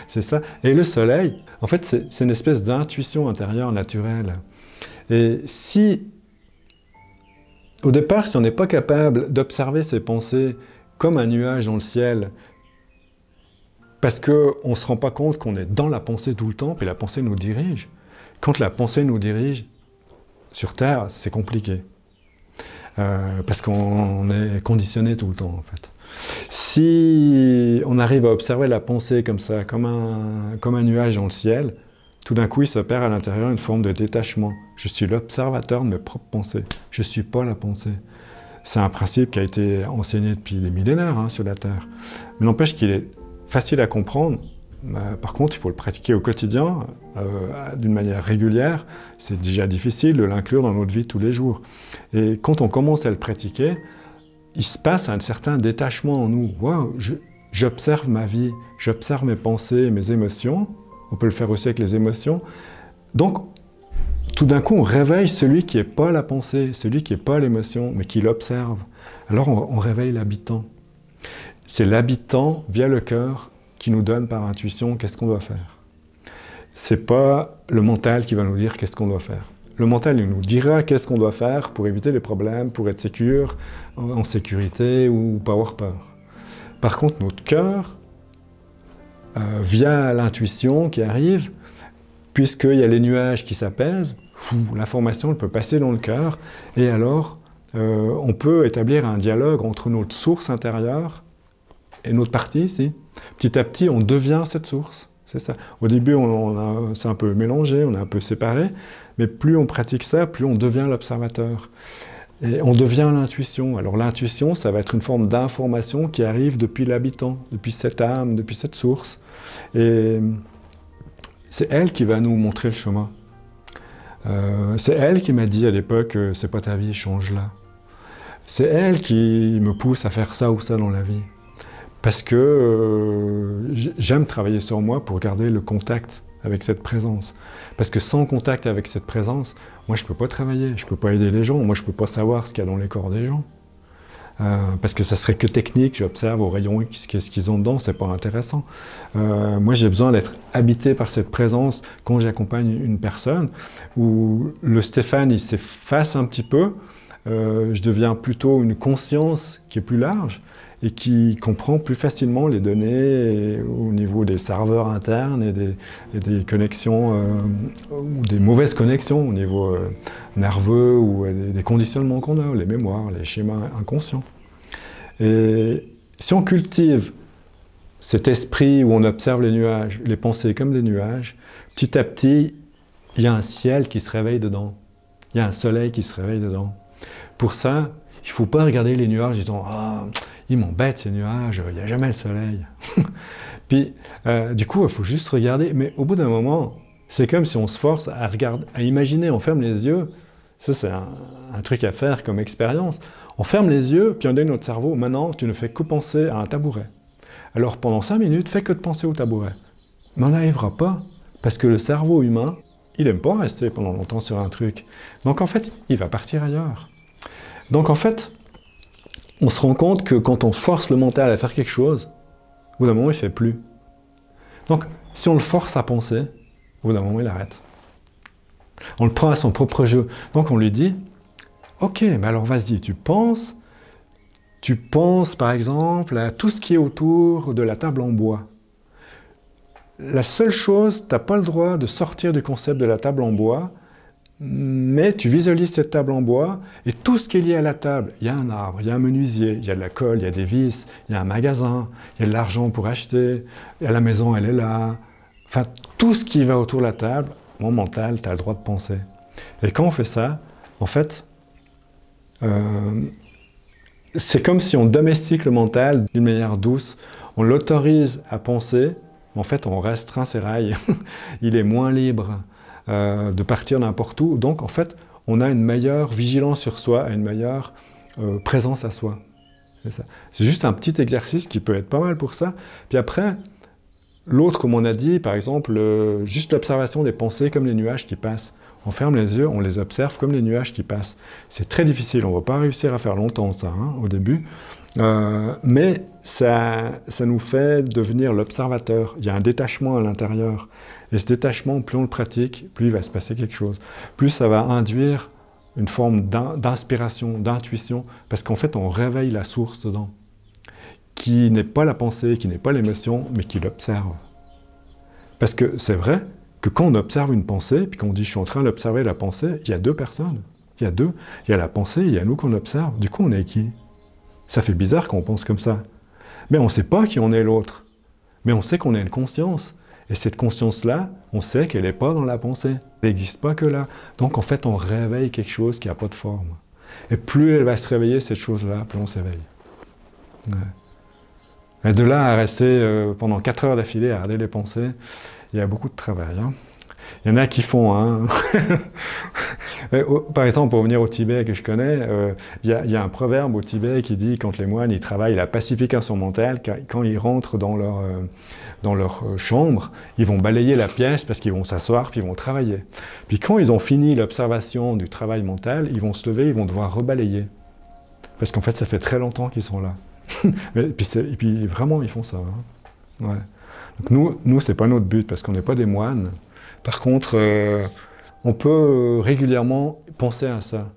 C'est ça. Et le soleil, en fait, c'est une espèce d'intuition intérieure naturelle. Et si, au départ, si on n'est pas capable d'observer ces pensées comme un nuage dans le ciel, parce qu'on ne se rend pas compte qu'on est dans la pensée tout le temps, puis la pensée nous dirige. Quand la pensée nous dirige, sur Terre, c'est compliqué. Parce qu'on est conditionné tout le temps, en fait. Si on arrive à observer la pensée comme ça, comme un nuage dans le ciel, tout d'un coup, il s'opère à l'intérieur une forme de détachement. Je suis l'observateur de mes propres pensées. Je ne suis pas la pensée. C'est un principe qui a été enseigné depuis des millénaires sur la Terre. Mais n'empêche qu'il est facile à comprendre Par contre, il faut le pratiquer au quotidien, d'une manière régulière. C'est déjà difficile de l'inclure dans notre vie tous les jours. Et quand on commence à le pratiquer, il se passe un certain détachement en nous. Wow, j'observe ma vie, j'observe mes pensées, mes émotions. On peut le faire aussi avec les émotions. Donc, tout d'un coup, on réveille celui qui n'est pas la pensée, celui qui n'est pas l'émotion, mais qui l'observe. Alors, on réveille l'habitant. C'est l'habitant, via le cœur, qui nous donne par intuition qu'est-ce qu'on doit faire. C'est pas le mental qui va nous dire qu'est-ce qu'on doit faire. Le mental, il nous dira qu'est-ce qu'on doit faire pour éviter les problèmes, pour être sécure, en sécurité ou pas avoir peur. Par contre, notre cœur, via l'intuition qui arrive, puisqu'il y a les nuages qui s'apaisent, l'information peut passer dans le cœur, et alors on peut établir un dialogue entre notre source intérieure et notre partie ici. Petit à petit, on devient cette source. C'est ça. Au début, c'est un peu mélangé, on est un peu séparé, mais plus on pratique ça, plus on devient l'observateur. Et on devient l'intuition. Alors l'intuition, ça va être une forme d'information qui arrive depuis l'habitant, depuis cette âme, depuis cette source. Et c'est elle qui va nous montrer le chemin. C'est elle qui m'a dit à l'époque, c'est pas ta vie, change-la. C'est elle qui me pousse à faire ça ou ça dans la vie. Parce que j'aime travailler sur moi pour garder le contact avec cette présence. Parce que sans contact avec cette présence, moi je ne peux pas travailler, je ne peux pas aider les gens, moi je ne peux pas savoir ce qu'il y a dans les corps des gens. Parce que ça serait que technique, j'observe au rayon X qu'est-ce qu'ils ont dedans, c'est pas intéressant. Moi j'ai besoin d'être habité par cette présence quand j'accompagne une personne, où le Stéphane il s'efface un petit peu, je deviens plutôt une conscience qui est plus large, et qui comprend plus facilement les données au niveau des serveurs internes et des connexions, ou des mauvaises connexions au niveau nerveux ou des conditionnements qu'on a, les mémoires, les schémas inconscients. Et si on cultive cet esprit où on observe les nuages, les pensées comme des nuages, petit à petit, il y a un ciel qui se réveille dedans, il y a un soleil qui se réveille dedans. Pour ça, il ne faut pas regarder les nuages en disant « Ah, ils m'embêtent ces nuages, il n'y a jamais le soleil. » Puis, du coup, il faut juste regarder. Mais au bout d'un moment, c'est comme si on se force à regarder, à imaginer, on ferme les yeux. Ça, c'est un truc à faire comme expérience. On ferme les yeux, puis on dit à notre cerveau « Maintenant, tu ne fais que penser à un tabouret. » Alors, pendant 5 minutes, fais que de penser au tabouret. Mais on n'arrivera pas, parce que le cerveau humain, il n'aime pas rester pendant longtemps sur un truc. Donc, en fait, il va partir ailleurs. Donc en fait, on se rend compte que quand on force le mental à faire quelque chose, au bout d'un moment, il ne fait plus. Donc, si on le force à penser, au bout d'un moment, il arrête. On le prend à son propre jeu. Donc on lui dit, « Ok, mais alors vas-y, tu penses par exemple à tout ce qui est autour de la table en bois. La seule chose, tu n'as pas le droit de sortir du concept de la table en bois, mais tu visualises cette table en bois et tout ce qui est lié à la table, il y a un arbre, il y a un menuisier, il y a de la colle, il y a des vis, il y a un magasin, il y a de l'argent pour acheter, et la maison elle est là. Enfin, tout ce qui va autour de la table, mon mental, tu as le droit de penser. Et quand on fait ça, en fait, c'est comme si on domestique le mental d'une manière douce, on l'autorise à penser, mais en fait on restreint ses rails, il est moins libre de partir n'importe où. Donc, en fait, on a une meilleure vigilance sur soi, une meilleure présence à soi. C'est juste un petit exercice qui peut être pas mal pour ça. Puis après, l'autre, comme on a dit, par exemple, juste l'observation des pensées comme les nuages qui passent. On ferme les yeux, on les observe comme les nuages qui passent. C'est très difficile, on ne va pas réussir à faire longtemps ça, hein, au début. Mais ça nous fait devenir l'observateur. Il y a un détachement à l'intérieur. Et ce détachement, plus on le pratique, plus il va se passer quelque chose. Plus ça va induire une forme d'inspiration, d'intuition, parce qu'en fait, on réveille la source dedans, qui n'est pas la pensée, qui n'est pas l'émotion, mais qui l'observe. Parce que c'est vrai que quand on observe une pensée, puis qu'on dit « je suis en train d'observer la pensée », il y a deux personnes. Il y a deux. Il y a la pensée, il y a nous qu'on observe. Du coup, on est qui? Ça fait bizarre qu'on pense comme ça. Mais on ne sait pas qui on est l'autre. Mais on sait qu'on a une conscience. Et cette conscience-là, on sait qu'elle n'est pas dans la pensée. Elle n'existe pas que là. Donc en fait, on réveille quelque chose qui n'a pas de forme. Et plus elle va se réveiller, cette chose-là, plus on s'éveille. Ouais. Et de là à rester pendant 4 heures d'affilée à regarder les pensées, il y a beaucoup de travail. Hein. Il y en a qui font. Hein. Par exemple, pour revenir au Tibet que je connais, il y a un proverbe au Tibet qui dit quand les moines ils travaillent la pacification mentale, quand ils rentrent dans leur chambre, ils vont balayer la pièce parce qu'ils vont s'asseoir puis ils vont travailler. Puis quand ils ont fini l'observation du travail mental, ils vont se lever, ils vont devoir rebalayer. Parce qu'en fait, ça fait très longtemps qu'ils sont là. et puis vraiment, ils font ça. Hein. Ouais. Donc nous c'est pas notre but parce qu'on n'est pas des moines. Par contre, on peut régulièrement penser à ça.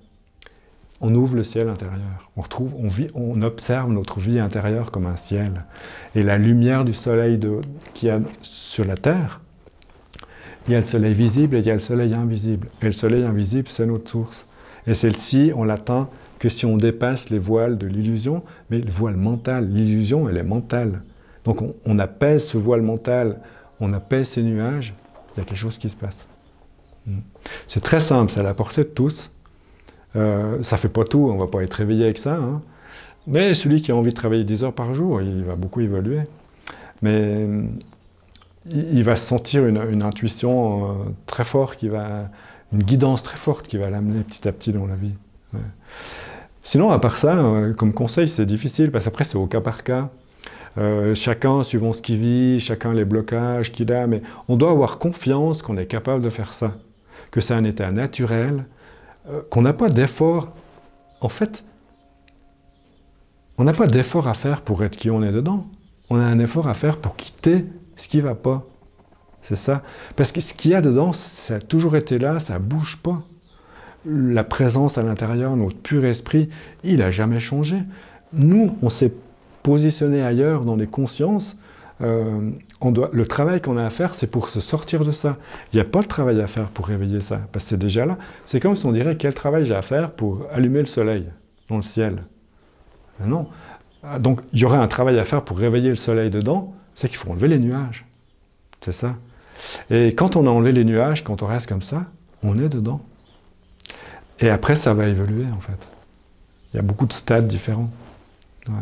On ouvre le ciel intérieur. On observe notre vie intérieure comme un ciel. Et la lumière du soleil qu'il y a sur la Terre, il y a le soleil visible et il y a le soleil invisible. Et le soleil invisible, c'est notre source. Et celle-ci, on l'atteint que si on dépasse les voiles de l'illusion, mais le voile mental. L'illusion, elle est mentale. Donc on apaise ce voile mental, on apaise ces nuages, il y a quelque chose qui se passe. C'est très simple, c'est à la portée de tous. Ça ne fait pas tout, on ne va pas être réveillé avec ça. Hein. Mais celui qui a envie de travailler 10 heures par jour, il va beaucoup évoluer. Mais il va sentir une intuition très forte, une guidance très forte qui va l'amener petit à petit dans la vie. Ouais. Sinon, à part ça, comme conseil, c'est difficile, parce qu'après, c'est au cas par cas. Chacun suivant ce qu'il vit, chacun les blocages qu'il a, mais on doit avoir confiance qu'on est capable de faire ça, que c'est un état naturel, qu'on n'a pas d'effort. En fait, on n'a pas d'effort à faire pour être qui on est dedans. On a un effort à faire pour quitter ce qui ne va pas. C'est ça. Parce que ce qu'il y a dedans, ça a toujours été là, ça ne bouge pas. La présence à l'intérieur, notre pur esprit, il n'a jamais changé. Nous, on s'est positionné ailleurs dans les consciences. Le travail qu'on a à faire, c'est pour se sortir de ça. Il n'y a pas de travail à faire pour réveiller ça, parce que c'est déjà là. C'est comme si on dirait quel travail j'ai à faire pour allumer le soleil dans le ciel. Mais non. Donc il y aurait un travail à faire pour réveiller le soleil dedans, c'est qu'il faut enlever les nuages. C'est ça. Et quand on a enlevé les nuages, quand on reste comme ça, on est dedans. Et après, ça va évoluer, en fait. Il y a beaucoup de stades différents. Ouais.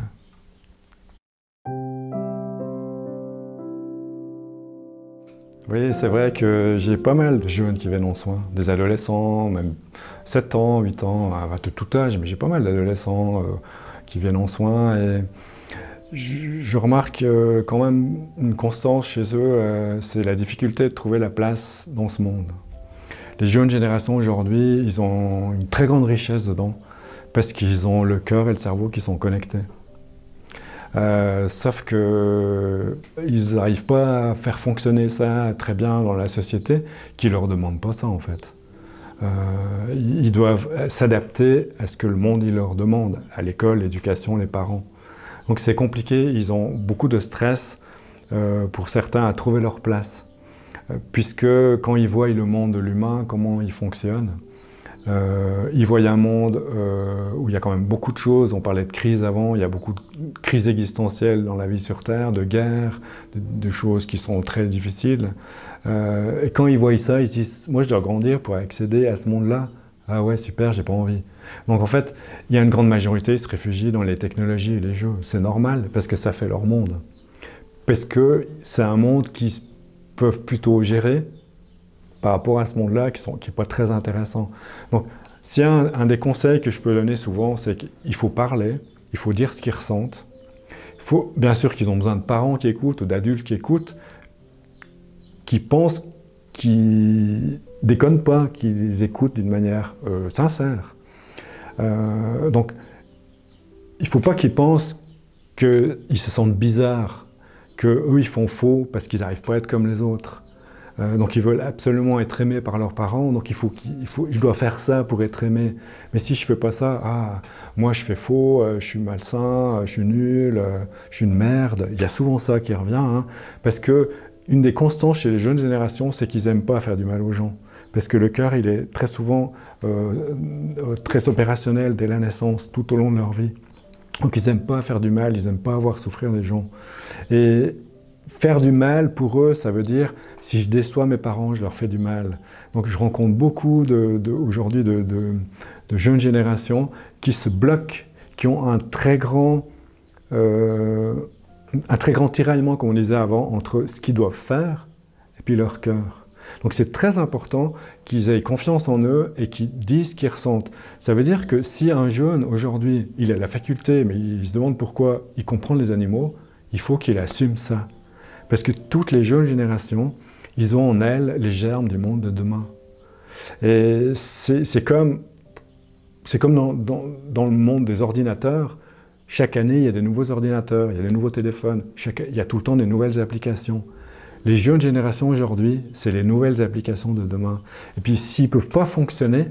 Oui, c'est vrai que j'ai pas mal de jeunes qui viennent en soins, des adolescents, même 7 ans, 8 ans, à tout âge, mais j'ai pas mal d'adolescents qui viennent en soins et je remarque quand même une constance chez eux, c'est la difficulté de trouver la place dans ce monde. Les jeunes générations aujourd'hui, ils ont une très grande richesse dedans, parce qu'ils ont le cœur et le cerveau qui sont connectés. Sauf qu'ils n'arrivent pas à faire fonctionner ça très bien dans la société, qui ne leur demande pas ça en fait. Ils doivent s'adapter à ce que le monde il leur demande, à l'école, l'éducation, les parents. Donc c'est compliqué, ils ont beaucoup de stress pour certains à trouver leur place. Puisque quand ils voient le monde de l'humain, comment il fonctionne, ils voient un monde où il y a quand même beaucoup de choses, on parlait de crise avant, il y a beaucoup de crises existentielles dans la vie sur Terre, de guerres, de choses qui sont très difficiles. Et quand ils voient ça, ils se disent « moi je dois grandir pour accéder à ce monde-là ». Ah ouais, super, j'ai pas envie. Donc en fait, il y a une grande majorité qui se réfugie dans les technologies et les jeux. C'est normal, parce que ça fait leur monde. Parce que c'est un monde qu'ils peuvent plutôt gérer par rapport à ce monde-là qui n'est pas très intéressant. Donc, s'il y a un des conseils que je peux donner souvent, c'est qu'il faut parler, il faut dire ce qu'ils ressentent. Bien sûr qu'ils ont besoin de parents qui écoutent ou d'adultes qui écoutent, qui pensent, qui déconnent pas, qui les écoutent d'une manière sincère. Donc, il ne faut pas qu'ils pensent qu'ils se sentent bizarres, qu'eux ils font faux parce qu'ils n'arrivent pas à être comme les autres. Donc ils veulent absolument être aimés par leurs parents, donc je dois faire ça pour être aimé. Mais si je ne fais pas ça, moi je fais faux, je suis malsain, je suis nul, je suis une merde. Il y a souvent ça qui revient, hein, parce que une des constantes chez les jeunes générations, c'est qu'ils n'aiment pas faire du mal aux gens. Parce que le cœur, il est très souvent très opérationnel dès la naissance, tout au long de leur vie. Donc ils n'aiment pas faire du mal, ils n'aiment pas voir souffrir les gens. Et faire du mal, pour eux, ça veut dire, si je déçois mes parents, je leur fais du mal. Donc je rencontre beaucoup aujourd'hui de jeunes générations qui se bloquent, qui ont un très grand un très grand tiraillement, comme on disait avant, entre ce qu'ils doivent faire et puis leur cœur. Donc c'est très important qu'ils aient confiance en eux et qu'ils disent ce qu'ils ressentent. Ça veut dire que si un jeune, aujourd'hui, il a la faculté, mais il se demande pourquoi il comprend les animaux, il faut qu'il assume ça. Parce que toutes les jeunes générations, ils ont en elles les germes du monde de demain. Et c'est comme dans le monde des ordinateurs. Chaque année, il y a des nouveaux ordinateurs, il y a des nouveaux téléphones, il y a tout le temps des nouvelles applications. Les jeunes générations aujourd'hui, c'est les nouvelles applications de demain. Et puis s'ils ne peuvent pas fonctionner,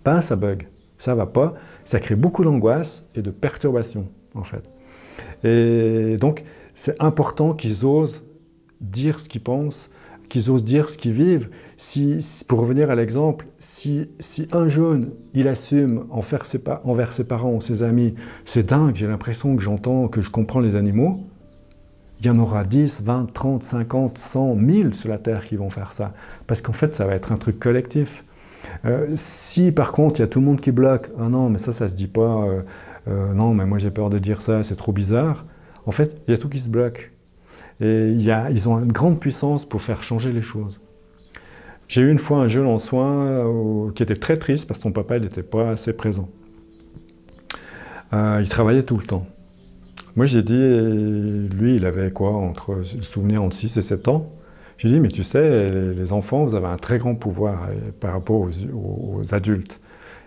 ben ça bug, ça ne va pas, ça crée beaucoup d'angoisse et de perturbation en fait. Et donc c'est important qu'ils osent dire ce qu'ils pensent, qu'ils osent dire ce qu'ils vivent. Pour revenir à l'exemple, si un jeune, il assume envers ses parents ou ses amis, c'est dingue, j'ai l'impression que j'entends, que je comprends les animaux, il y en aura 10, 20, 30, 50, 100, 1000 sur la Terre qui vont faire ça. Parce qu'en fait, ça va être un truc collectif. Si par contre, il y a tout le monde qui bloque, « Ah non, mais ça se dit pas, non, mais moi j'ai peur de dire ça, c'est trop bizarre », en fait, il y a tout qui se bloque. Et ils ont une grande puissance pour faire changer les choses. J'ai eu une fois un jeune en soins qui était très triste parce que son papa n'était pas assez présent. Il travaillait tout le temps. Moi j'ai dit, lui il avait quoi, souvenir entre 6 et 7 ans. J'ai dit, mais tu sais, les enfants, vous avez un très grand pouvoir par rapport aux adultes.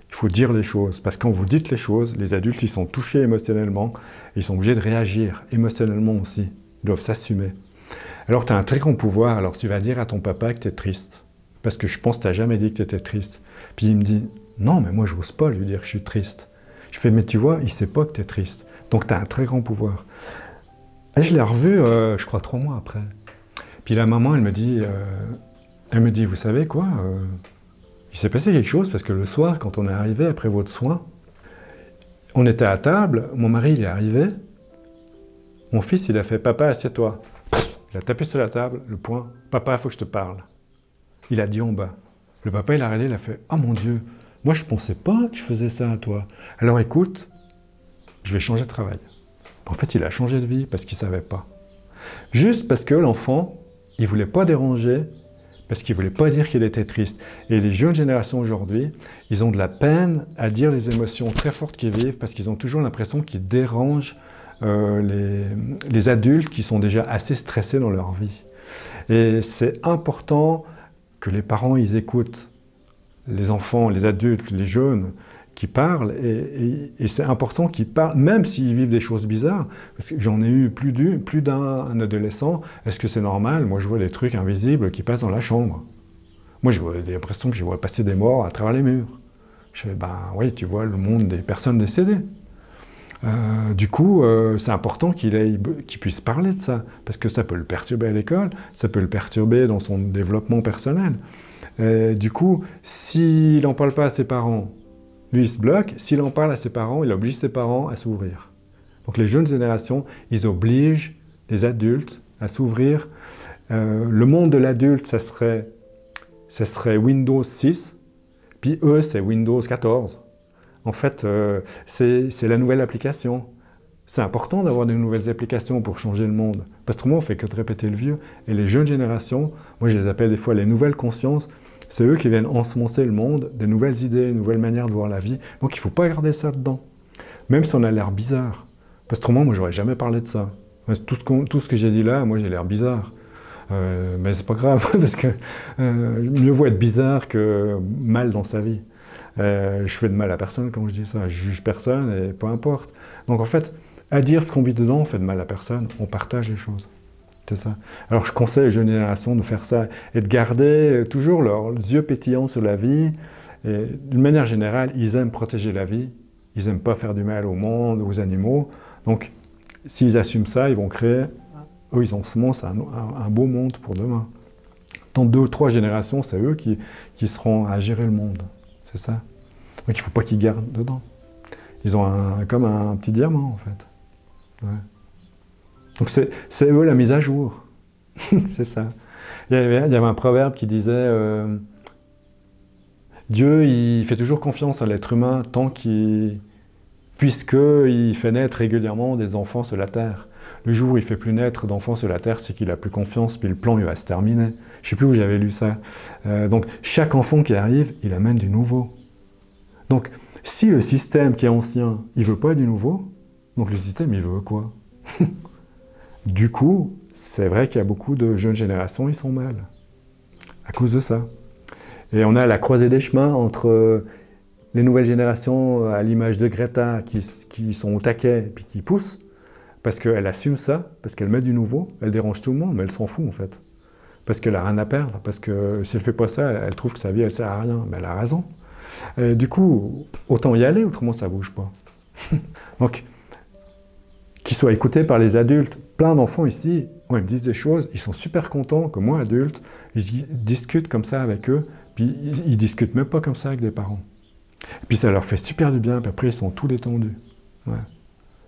Il faut dire les choses, parce que quand vous dites les choses, les adultes ils sont touchés émotionnellement, ils sont obligés de réagir émotionnellement aussi. Ils doivent s'assumer. Alors tu as un très grand pouvoir, alors tu vas dire à ton papa que tu es triste. Parce que je pense que tu n'as jamais dit que tu étais triste. Puis il me dit, non mais moi je n'ose pas lui dire que je suis triste. Je fais, mais tu vois, il ne sait pas que tu es triste. Donc tu as un très grand pouvoir. Et je l'ai revu, je crois 3 mois après. Puis la maman, elle me dit, vous savez quoi, il s'est passé quelque chose parce que le soir, quand on est arrivé après votre soin, on était à table, mon mari il est arrivé, mon fils il a fait « Papa, assieds-toi ». Il a tapé sur la table, le poing, « Papa, il faut que je te parle ». Il a dit en bas. Le papa il a regardé, il a fait « Oh mon Dieu, moi je ne pensais pas que je faisais ça à toi. Alors écoute, je vais changer de travail ». En fait, il a changé de vie parce qu'il ne savait pas. Juste parce que l'enfant, il ne voulait pas déranger, parce qu'il ne voulait pas dire qu'il était triste. Et les jeunes générations aujourd'hui, ils ont de la peine à dire les émotions très fortes qu'ils vivent parce qu'ils ont toujours l'impression qu'ils dérangent les adultes qui sont déjà assez stressés dans leur vie. Et c'est important que les parents, ils écoutent les enfants, les adultes, les jeunes qui parlent, et c'est important qu'ils parlent, même s'ils vivent des choses bizarres, parce que j'en ai eu plus d'un adolescent. Est-ce que c'est normal? Moi, je vois des trucs invisibles qui passent dans la chambre. Moi, j'ai l'impression que je vois passer des morts à travers les murs. Je fais, ben oui, tu vois le monde des personnes décédées. Du coup, c'est important qu'il puisse parler de ça, parce que ça peut le perturber à l'école, ça peut le perturber dans son développement personnel. Du coup, s'il n'en parle pas à ses parents, lui, il se bloque. S'il en parle à ses parents, il oblige ses parents à s'ouvrir. Donc les jeunes générations, ils obligent les adultes à s'ouvrir. Le monde de l'adulte, ça serait Windows 6, puis eux, c'est Windows 14. En fait, c'est la nouvelle application. C'est important d'avoir de nouvelles applications pour changer le monde. Parce que autrement, on ne fait que de répéter le vieux. Et les jeunes générations, moi je les appelle des fois les nouvelles consciences, c'est eux qui viennent ensemencer le monde, des nouvelles idées, de nouvelles manières de voir la vie. Donc il ne faut pas garder ça dedans. Même si on a l'air bizarre. Parce que autrement, moi, j'aurais jamais parlé de ça. Tout ce que j'ai dit là, moi, j'ai l'air bizarre. Mais c'est pas grave, parce que mieux vaut être bizarre que mal dans sa vie. Je fais de mal à personne quand je dis ça. Je juge personne et peu importe. Donc en fait, à dire ce qu'on vit dedans, on fait de mal à personne. On partage les choses. C'est ça. Alors je conseille aux jeunes générations de faire ça et de garder toujours leurs yeux pétillants sur la vie. D'une manière générale, ils aiment protéger la vie. Ils n'aiment pas faire du mal au monde, aux animaux. Donc, s'ils assument ça, ils vont créer, eux, ils ensemencent un beau monde pour demain. Dans 2 ou 3 générations, c'est eux qui seront à gérer le monde. C'est ça. Donc, il ne faut pas qu'ils gardent dedans. Ils ont comme un petit diamant, en fait. Ouais. Donc, c'est eux la mise à jour. C'est ça. Il y avait un proverbe qui disait Dieu, il fait toujours confiance à l'être humain puisqu'il fait naître régulièrement des enfants sur la terre. le jour où il ne fait plus naître d'enfants sur la Terre, c'est qu'il a plus confiance, puis le plan il va se terminer. Je ne sais plus où j'avais lu ça. Donc chaque enfant qui arrive, il amène du nouveau. Donc si le système qui est ancien, il ne veut pas du nouveau, donc le système il veut quoi? Du coup, c'est vrai qu'il y a beaucoup de jeunes générations, ils sont mal à cause de ça. Et on a la croisée des chemins entre les nouvelles générations, à l'image de Greta, qui sont au taquet et puis qui poussent, parce qu'elle assume ça, parce qu'elle met du nouveau, elle dérange tout le monde, mais elle s'en fout en fait. Parce qu'elle n'a rien à perdre, parce que si elle ne fait pas ça, elle trouve que sa vie, elle ne sert à rien. Mais elle a raison. Et du coup, autant y aller, autrement ça ne bouge pas. Donc, qu'ils soient écoutés par les adultes. Plein d'enfants ici, quand ils me disent des choses, ils sont super contents que moi, adulte, ils discutent comme ça avec eux, puis ils ne discutent même pas comme ça avec des parents. Et puis ça leur fait super du bien, puis après ils sont tous détendus. Ouais.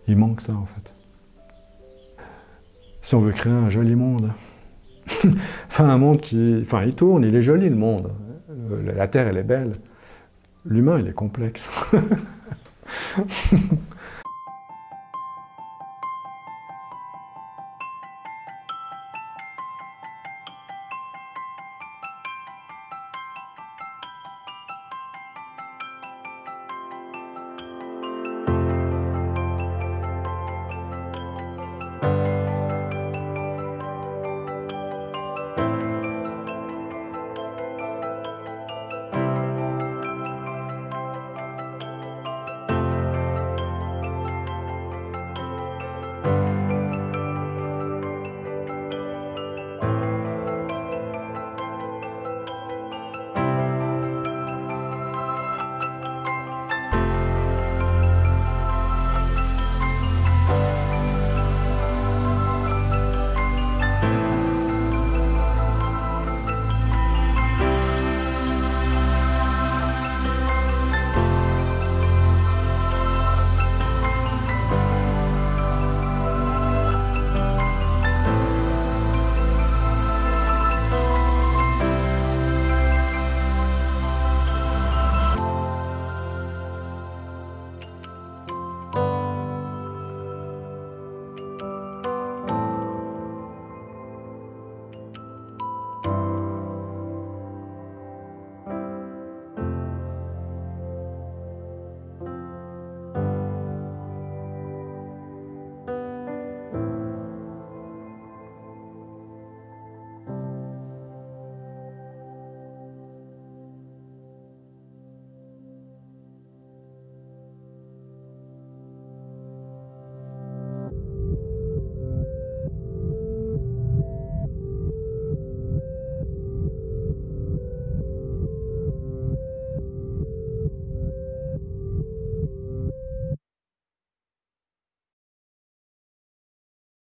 Il manque ça en fait. Si on veut créer un joli monde, enfin un monde qui... Enfin il tourne, il est joli le monde. La Terre elle est belle. L'humain il est complexe.